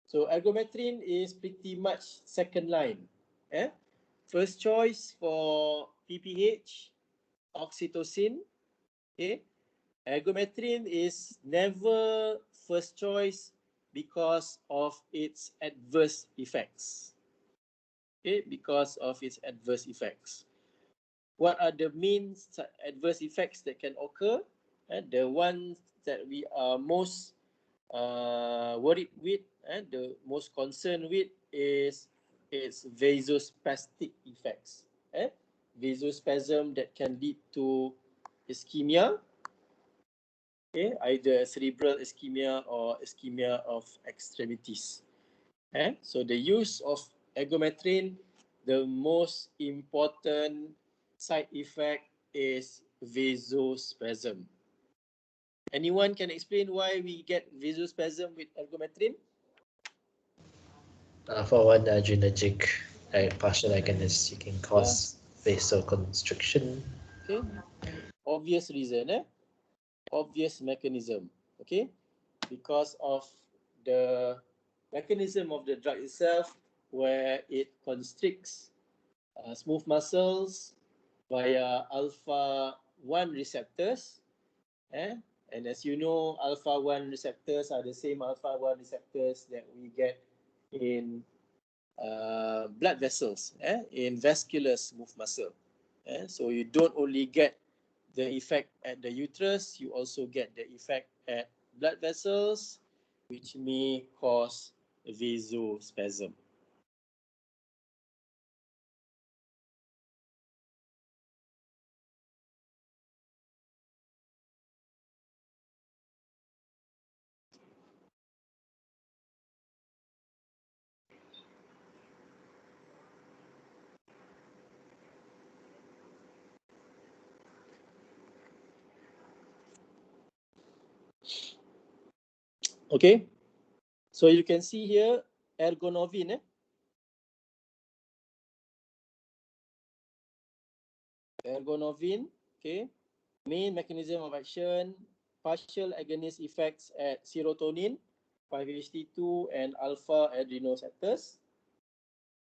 So ergometrin is pretty much second line. First choice for PPH, oxytocin. Okay. Ergometrin is never first choice because of its adverse effects. Okay, because of its adverse effects. What are the main adverse effects that can occur? The ones that we are most worried with and the most concerned with is its vasospastic effects. Vasospasm that can lead to ischemia, okay, either cerebral ischemia or ischemia of extremities. So the use of ergometrin, the most important side effect is vasospasm. Anyone can explain why we get vasospasm with ergometrin? For one adrenergic partial agonist, you can cause vasoconstriction. Okay, obvious reason, obvious mechanism. Okay, because of the mechanism of the drug itself, where it constricts smooth muscles via alpha 1 receptors. And as you know, alpha 1 receptors are the same alpha 1 receptors that we get in blood vessels, in vascular smooth muscle. So you don't only get the effect at the uterus, you also get the effect at blood vessels, which may cause vasospasm. Okay, so you can see here ergonovin. Ergonovin, okay, main mechanism of action, partial agonist effects at serotonin, 5-HT2 and alpha adrenoceptors,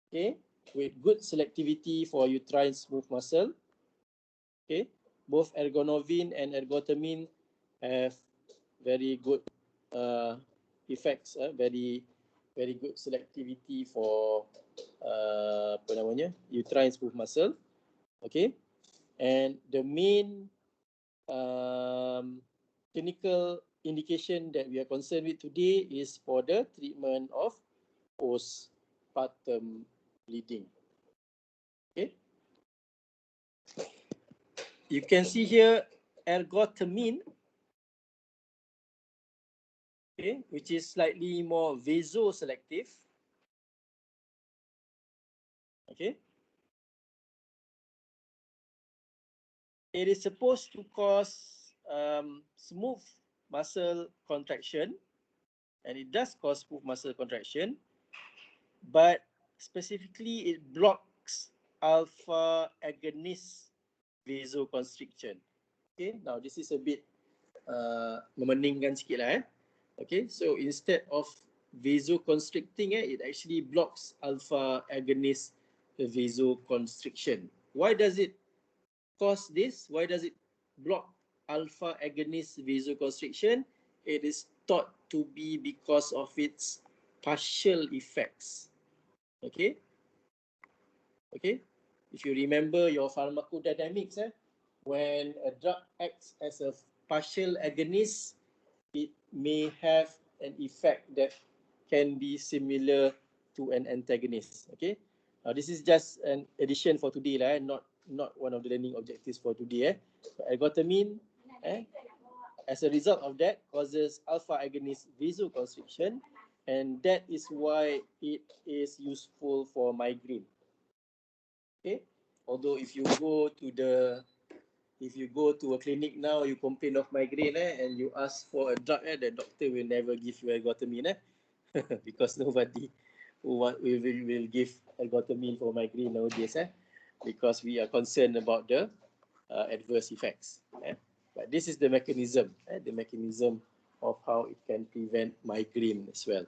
okay, with good selectivity for uterine smooth muscle. Okay, both ergonovin and ergotamine have very good effects, very good selectivity for uterine smooth muscle. Okay, and the main clinical indication that we are concerned with today is for the treatment of postpartum bleeding. Okay, you can see here ergotamine, okay, which is slightly more vasoselective. Okay, it is supposed to cause smooth muscle contraction, and it does cause smooth muscle contraction, but specifically it blocks alpha agonist vasoconstriction. Okay, now this is a bit memeningkan sikit lah. Okay, so instead of vasoconstricting, it actually blocks alpha agonist vasoconstriction. Why does it cause this? Why does it block alpha agonist vasoconstriction? It is thought to be because of its partial effects. Okay. Okay. If you remember your pharmacodynamics, when a drug acts as a partial agonist, it may have an effect that can be similar to an antagonist. Okay. Now this is just an addition for today lah, not one of the learning objectives for today. So ergotamine, as a result of that, causes alpha agonist vasoconstriction, and that is why it is useful for migraine. Okay. Although if you go to a clinic now, you complain of migraine and you ask for a drug, the doctor will never give you ergotamine because nobody will give ergotamine for migraine nowadays because we are concerned about the adverse effects. But this is the mechanism of how it can prevent migraine as well.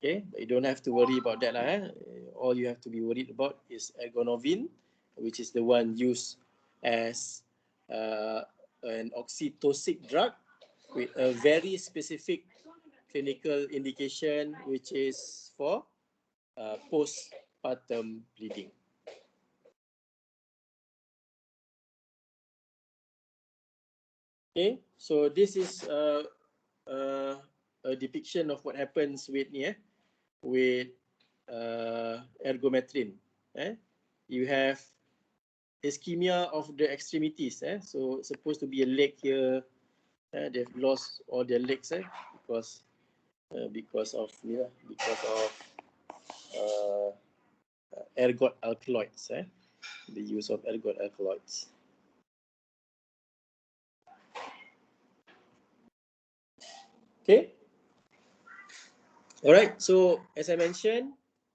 Okay, but you don't have to worry about that lah. All you have to be worried about is ergonovine, which is the one used as an oxytocin drug with a very specific clinical indication, which is for postpartum bleeding. Okay, so this is a depiction of what happens with ergometrin. You have ischemia of the extremities. So it's supposed to be a leg here. They've lost all their legs because of ergot alkaloids. The use of ergot alkaloids. Okay. All right. So as I mentioned,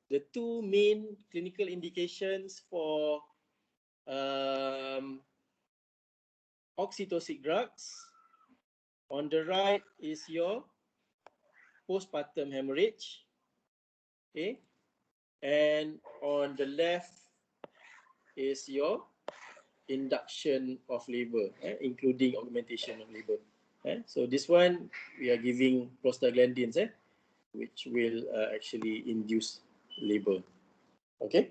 the two main clinical indications for oxytocin drugs. On the right is your postpartum hemorrhage, okay, and on the left is your induction of labor, including augmentation of labor. So this one we are giving prostaglandins, which will actually induce labor. Okay.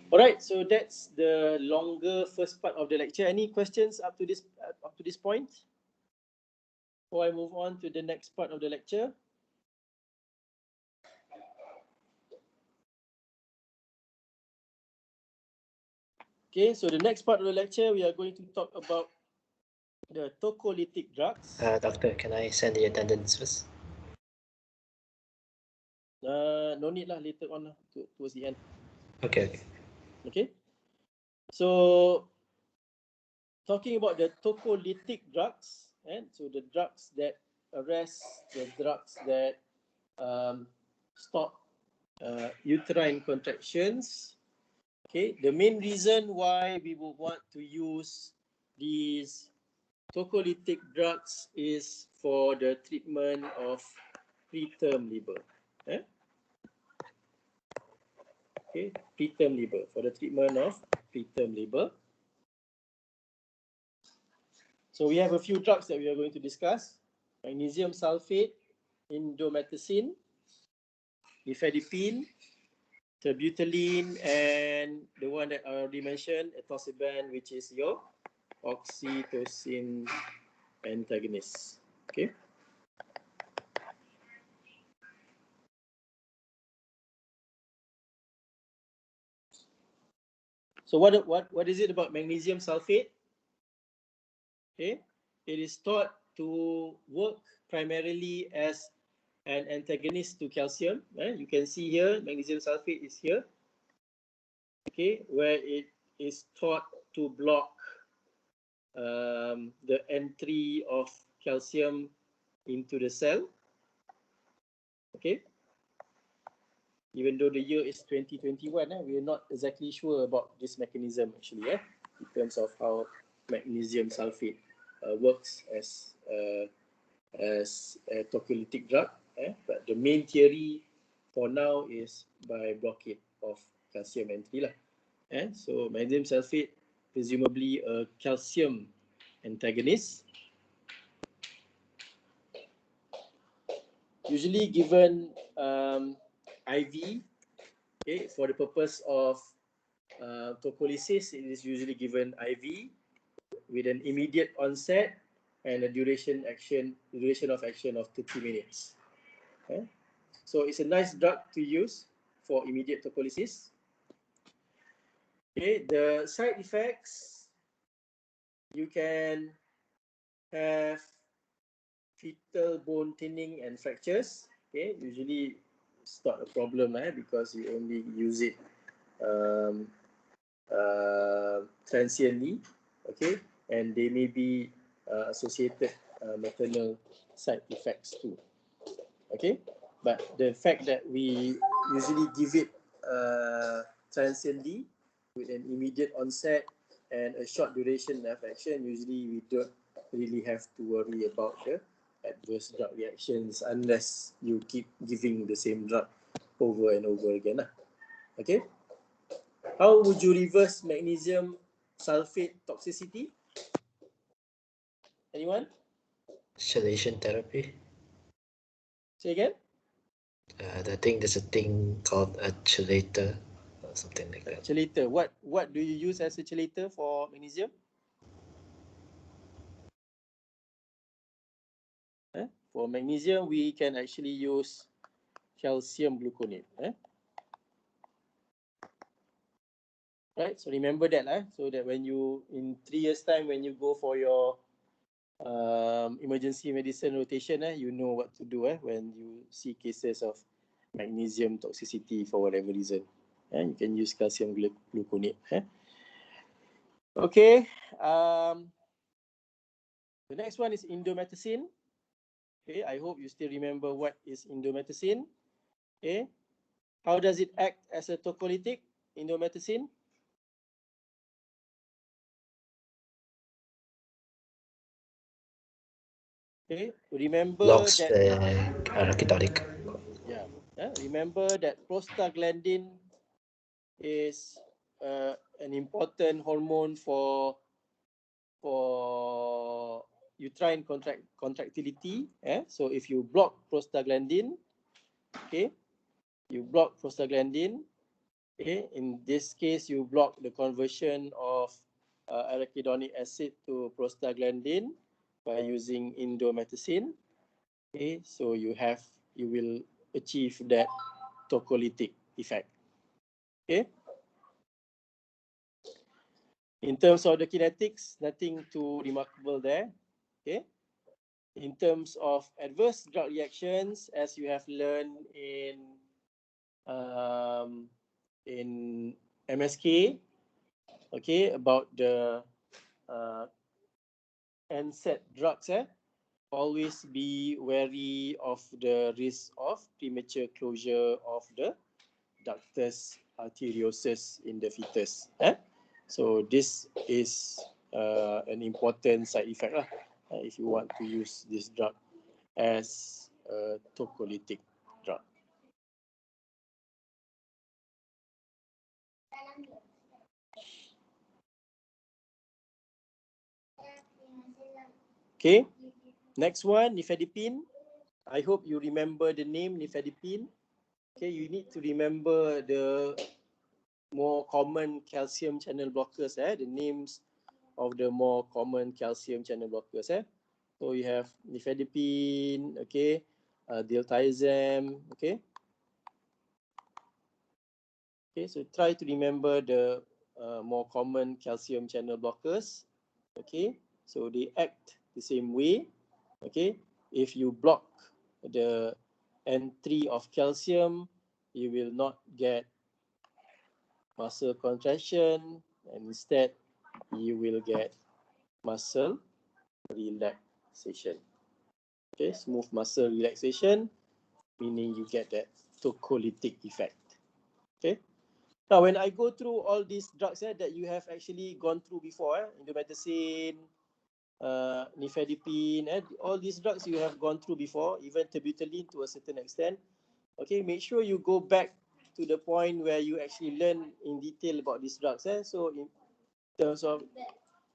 All right, so that's the longer first part of the lecture. Any questions up to this point? Before I move on to the next part of the lecture. Okay, so the next part of the lecture, we are going to talk about the tocolytic drugs. Doctor, can I send the attendance first? No need lah, later on towards the end. Okay. Okay. So, talking about the tocolytic drugs, so the drugs that arrest, the drugs that stop uterine contractions. Okay, the main reason why we would want to use these tocolytic drugs is for the treatment of preterm labor. Okay, preterm labor, for the treatment of preterm labor. So we have a few drugs that we are going to discuss. Magnesium sulfate, indomethacin, nifedipine, terbutaline, and the one that I already mentioned, etosaban, which is your oxytocin antagonist. Okay. So what is it about magnesium sulfate? Okay, it is thought to work primarily as an antagonist to calcium. You can see here, magnesium sulfate is here. Okay, where it is thought to block the entry of calcium into the cell. Okay. Even though the year is 2021, we are not exactly sure about this mechanism actually, in terms of how magnesium sulfate works as a tocolytic drug. But the main theory for now is by blockade of calcium entry. So magnesium sulfate, presumably a calcium antagonist, usually given IV. Okay, for the purpose of tocolysis, it is usually given IV with an immediate onset and a duration of action of 30 minutes. Okay? So it's a nice drug to use for immediate tocolysis. Okay, the side effects, you can have fetal bone thinning and fractures. Okay, usually it's not a problem because you only use it transiently. Okay, and they may be associated maternal side effects too. Okay, but the fact that we usually give it transiently with an immediate onset and a short duration of action, usually we don't really have to worry about the adverse drug reactions unless you keep giving the same drug over and over again. Okay, how would you reverse magnesium sulfate toxicity? Anyone? Chelation therapy. Say again? I think there's a thing called a chelator or something like that. Chelator. What do you use as a chelator for magnesium? For magnesium, we can actually use calcium gluconate. Right, so remember that, so that when you, in 3 years time, when you go for your emergency medicine rotation, you know what to do when you see cases of magnesium toxicity for whatever reason. You can use calcium gluconate. Okay, the next one is indomethacin. Okay, I hope you still remember what is indomethacin. Okay, how does it act as a tocolytic, indomethacin? Okay, remember Blocks that. the arachidonic. Yeah, remember that prostaglandin is an important hormone for uterine contractility. So if you block prostaglandin, okay, okay, in this case you block the conversion of arachidonic acid to prostaglandin by using indomethacin. Okay, so you will achieve that tocolytic effect. Okay. In terms of the kinetics, nothing too remarkable there. Okay. In terms of adverse drug reactions, as you have learned in MSK, okay, about the NSAID drugs, always be wary of the risk of premature closure of the ductus arteriosus in the fetus. So this is an important side effect if you want to use this drug as a tocolytic drug. Okay, next one, nifedipine. I hope you remember the name nifedipine. Okay, you need to remember the more common calcium channel blockers, the names of the more common calcium channel blockers. So you have nifedipine, okay, diltiazem, okay. Okay, so try to remember the more common calcium channel blockers. Okay, so they act the same way. Okay, if you block the entry of calcium, you will not get muscle contraction, and instead you will get muscle relaxation. Okay, smooth muscle relaxation, meaning you get that tocolytic effect. Okay. Now, when I go through all these drugs that you have actually gone through before, indomethacin, nifedipine, all these drugs you have gone through before, even terbutaline to a certain extent. Okay, make sure you go back to the point where you actually learn in detail about these drugs. So in terms of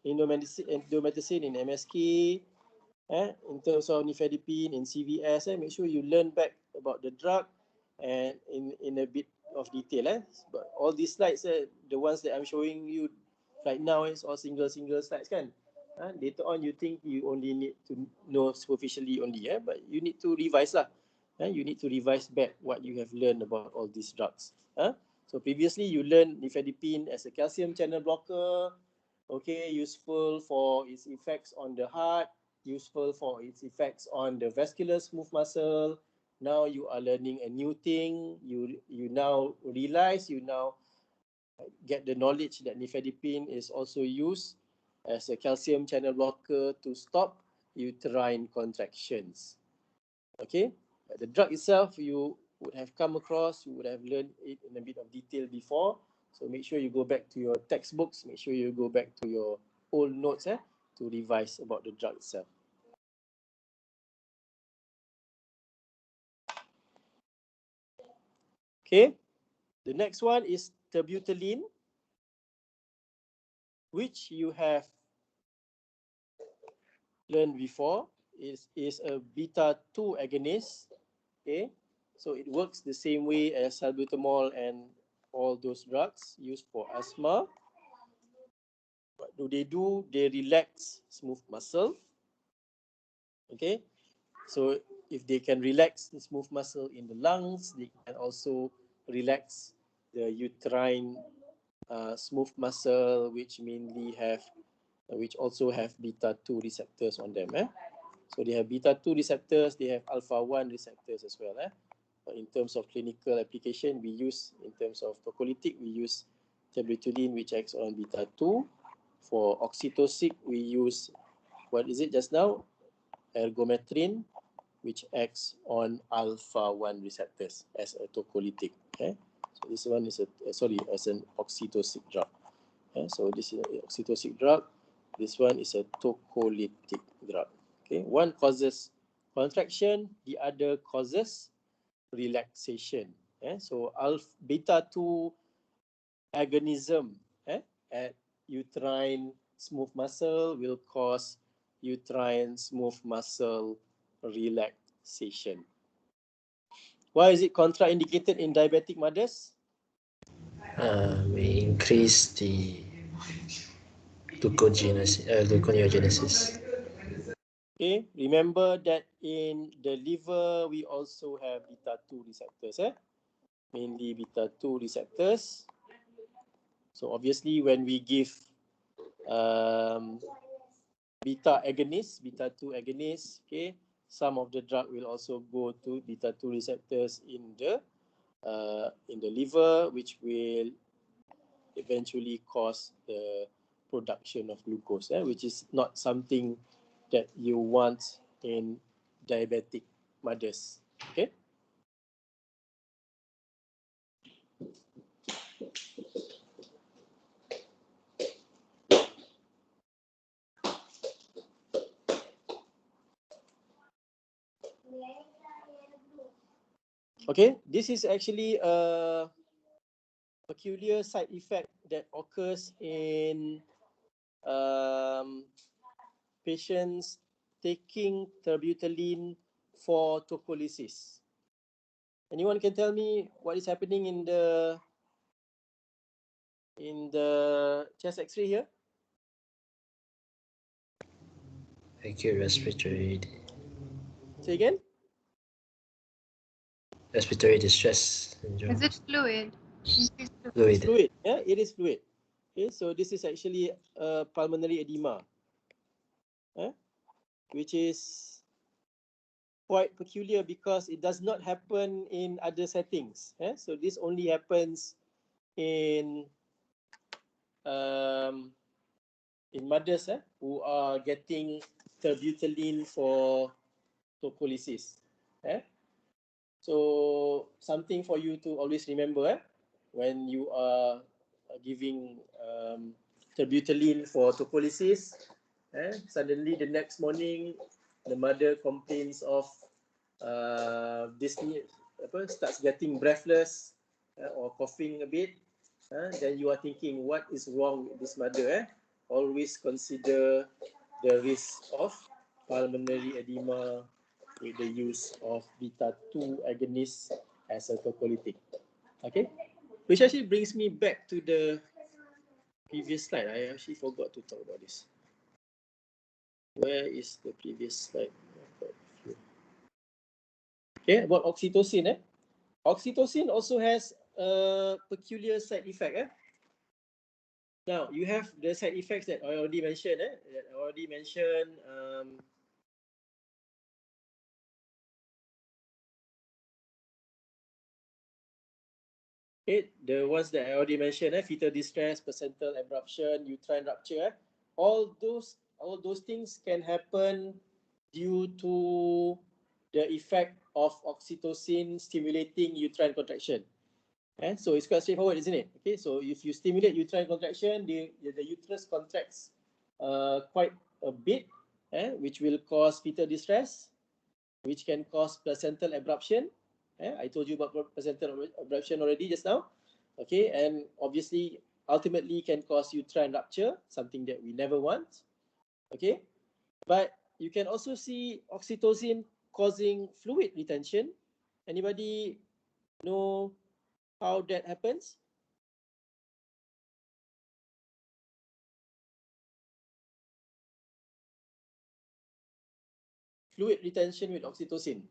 indomethacin in MSK, in terms of nifedipine in CVS, make sure you learn back about the drug and in a bit of detail. But all these slides, the ones that I'm showing you right now, is all single slides kan. Later on you think you only need to know superficially only, but you need to revise lah. You need to revise back what you have learned about all these drugs. So previously you learned nifedipine as a calcium channel blocker, okay, useful for its effects on the heart, useful for its effects on the vascular smooth muscle. Now you are learning a new thing. You now realize, you now get the knowledge that nifedipine is also used as a calcium channel blocker to stop uterine contractions. Okay, but the drug itself you would have come across, you would have learned it in a bit of detail before. So make sure you go back to your textbooks, make sure you go back to your old notes to revise about the drug itself. Okay, the next one is terbutaline, which you have learned before. Is a beta-2 agonist. Okay, so it works the same way as salbutamol and all those drugs used for asthma. What do? They relax smooth muscle. Okay, so if they can relax the smooth muscle in the lungs, they can also relax the uterine smooth muscle, which also have beta-2 receptors on them. So they have beta-2 receptors, they have alpha-1 receptors as well. In terms of clinical application, we use, in terms of tocolytic, we use terbutaline, which acts on beta-2. For oxytocic, we use, what is it just now? Ergometrin, which acts on alpha-1 receptors as a tocolytic. So this one is as an oxytocic drug. So this is an oxytocic drug. This one is a tocolytic drug. Okay, one causes contraction, the other causes relaxation. So beta-2 agonism at uterine smooth muscle will cause uterine smooth muscle relaxation. Why is it contraindicated in diabetic mothers? We increase the gluconeogenesis. Okay, remember that in the liver we also have beta-2 receptors, mainly beta-2 receptors. So obviously when we give beta-2 agonists, okay, some of the drug will also go to beta-2 receptors in the liver, which will eventually cause the production of glucose, which is not something that you want in diabetic mothers. Okay. Okay, this is actually a peculiar side effect that occurs in patients taking terbutaline for tocolysis. Anyone can tell me what is happening in the chest X-ray here? Acute respiratory Say again. respiratory distress syndrome. Is it fluid? Fluid. Yeah, it is fluid. Okay, so this is actually a pulmonary edema, which is quite peculiar because it does not happen in other settings. So this only happens in mothers who are getting terbutaline for tocolysis. So something for you to always remember when you are giving terbutaline for tocolysis. Suddenly the next morning the mother complains of dyspnea, starts getting breathless or coughing a bit. Then you are thinking, what is wrong with this mother? Always consider the risk of pulmonary edema with the use of beta-2 agonist as a tocolytic. Okay, which actually brings me back to the previous slide. I actually forgot to talk about this. Where is the previous slide? Okay, about oxytocin. Oxytocin also has a peculiar side effect. Now, you have the side effects that I already mentioned. The ones that I already mentioned, fetal distress, placental abruption, uterine rupture. All those things can happen due to the effect of oxytocin stimulating uterine contraction. So it's quite straightforward, isn't it? Okay, so if you stimulate uterine contraction, the uterus contracts quite a bit, which will cause fetal distress, which can cause placental abruption. I told you about placental abruption already just now. Okay, and obviously, ultimately can cause uterine rupture, something that we never want. Okay, but you can also see oxytocin causing fluid retention. Anybody know how that happens? Fluid retention with oxytocin.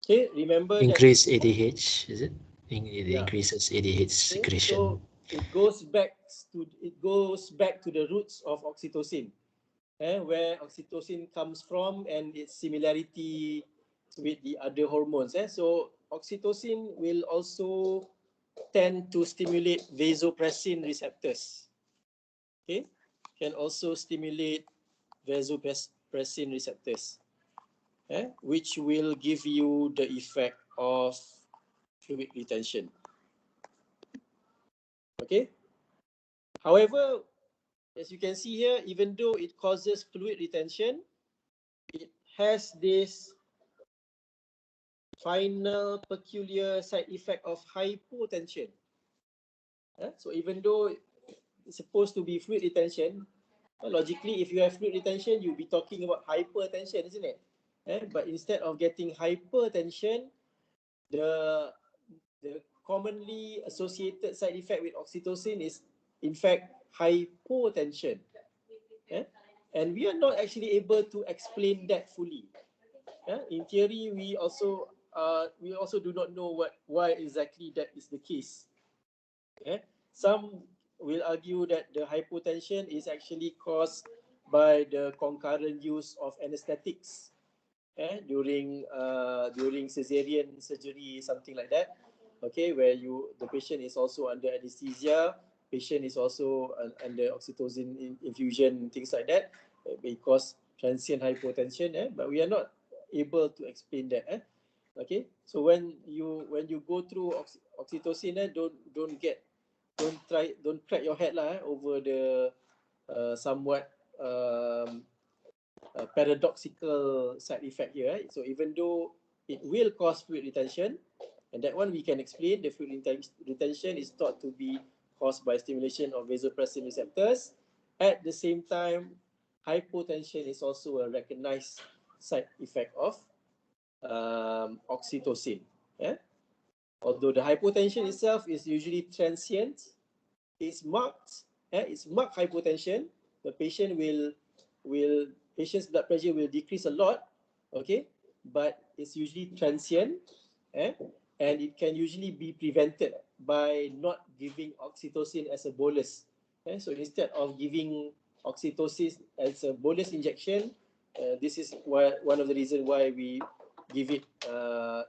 Okay, remember increase ADH, is it? It Yeah. increases ADH secretion. So it goes back to the roots of oxytocin, where oxytocin comes from and its similarity with the other hormones. So oxytocin will also tend to stimulate vasopressin receptors. Okay, can also stimulate vasopressin receptors, which will give you the effect of fluid retention. Okay. However, as you can see here, even though it causes fluid retention, it has this final peculiar side effect of hypotension. So even though it's supposed to be fluid retention, logically, if you have fluid retention, you'll be talking about hypertension, isn't it? But instead of getting hypertension, the commonly associated side effect with oxytocin is, in fact, hypotension. And we are not actually able to explain that fully. In theory, we also do not know why exactly that is the case. Some will argue that the hypotension is actually caused by the concurrent use of anesthetics during cesarean surgery, something like that. Okay, where the patient is also under anesthesia, patient is also under oxytocin infusion, things like that, because transient hypotension. But we are not able to explain that. Okay, so when you go through oxytocin, don't crack your head over the somewhat paradoxical side effect here. So even though it will cause fluid retention, and that one we can explain, the fluid retention is thought to be caused by stimulation of vasopressin receptors. At the same time, hypotension is also a recognized side effect of oxytocin. Although the hypotension itself is usually transient, it's marked hypotension. The patient's blood pressure will decrease a lot, okay, but it's usually transient, and it can usually be prevented by not giving oxytocin as a bolus. So instead of giving oxytocin as a bolus injection, this is one of the reasons why we give it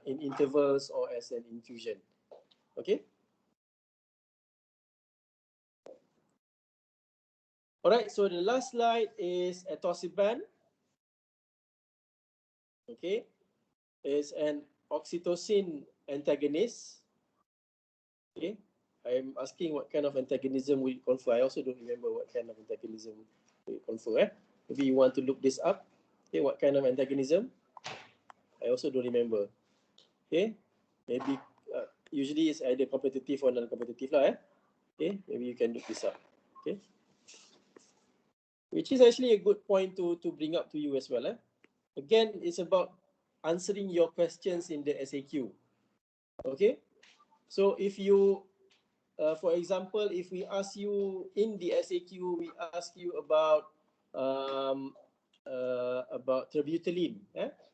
in intervals or as an infusion. Okay. All right, so the last slide is atosiban. Okay, is an oxytocin antagonist. Okay, I'm asking what kind of antagonism will it confer. I also don't remember what kind of antagonism will it confer. Maybe you want to look this up. Okay, what kind of antagonism? I also don't remember. Okay, maybe usually it's either competitive or non-competitive lah. Okay, maybe you can look this up. Okay, which is actually a good point to bring up to you as well. Again, it's about answering your questions in the SAQ. Okay, so if you, for example, if we ask you in the SAQ, we ask you about terbutaline.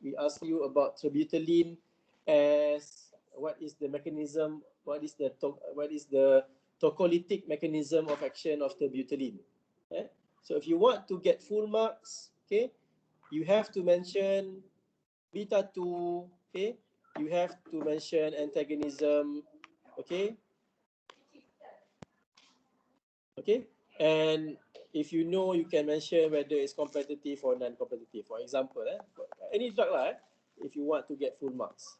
We ask you about terbutaline as what is the mechanism, what is the tocolytic mechanism of action of terbutaline. So if you want to get full marks, okay, you have to mention beta 2, okay, you have to mention antagonism, okay, okay, and if you know, you can mention whether it's competitive or non-competitive. For example, any drug lah, if you want to get full marks,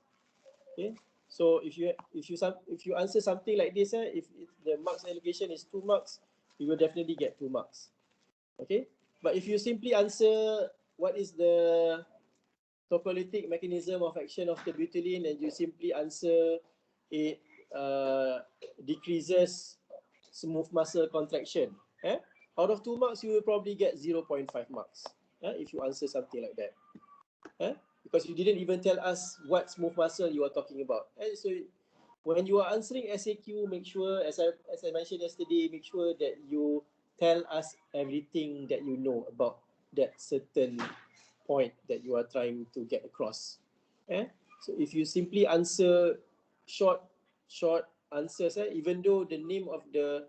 okay. So if you answer something like this, if the marks allocation is 2 marks, you will definitely get 2 marks. Okay, but if you simply answer what is the tocolytic mechanism of action of terbutaline and you simply answer it decreases smooth muscle contraction, out of 2 marks you will probably get 0.5 marks if you answer something like that, because you didn't even tell us what smooth muscle you are talking about. So when you are answering SAQ, make sure, as I mentioned yesterday, make sure that you tell us everything that you know about that certain point that you are trying to get across. So if you simply answer short answers, even though the name of the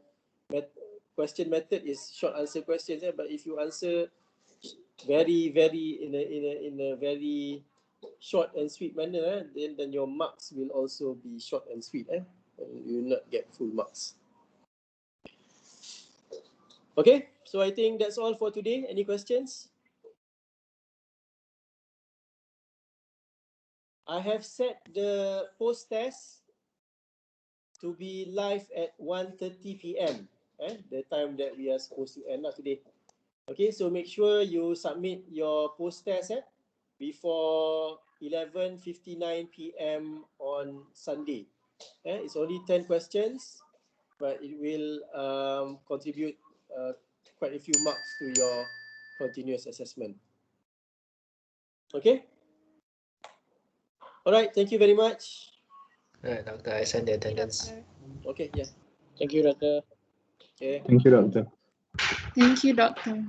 question method is short answer questions, but if you answer very in a very short and sweet manner, then your marks will also be short and sweet, and you will not get full marks. Okay, so I think that's all for today. Any questions? I have set the post test to be live at 1:30 p.m. The time that we are supposed to end today. Okay, so make sure you submit your post test before 11:59 p.m. on Sunday. It's only 10 questions, but it will contribute quite a few marks to your continuous assessment. Okay? All right, thank you very much. All right, Doctor, I send the attendance. Okay, yeah. Thank you, Doctor. Okay. Thank you, Doctor. Thank you, Doctor.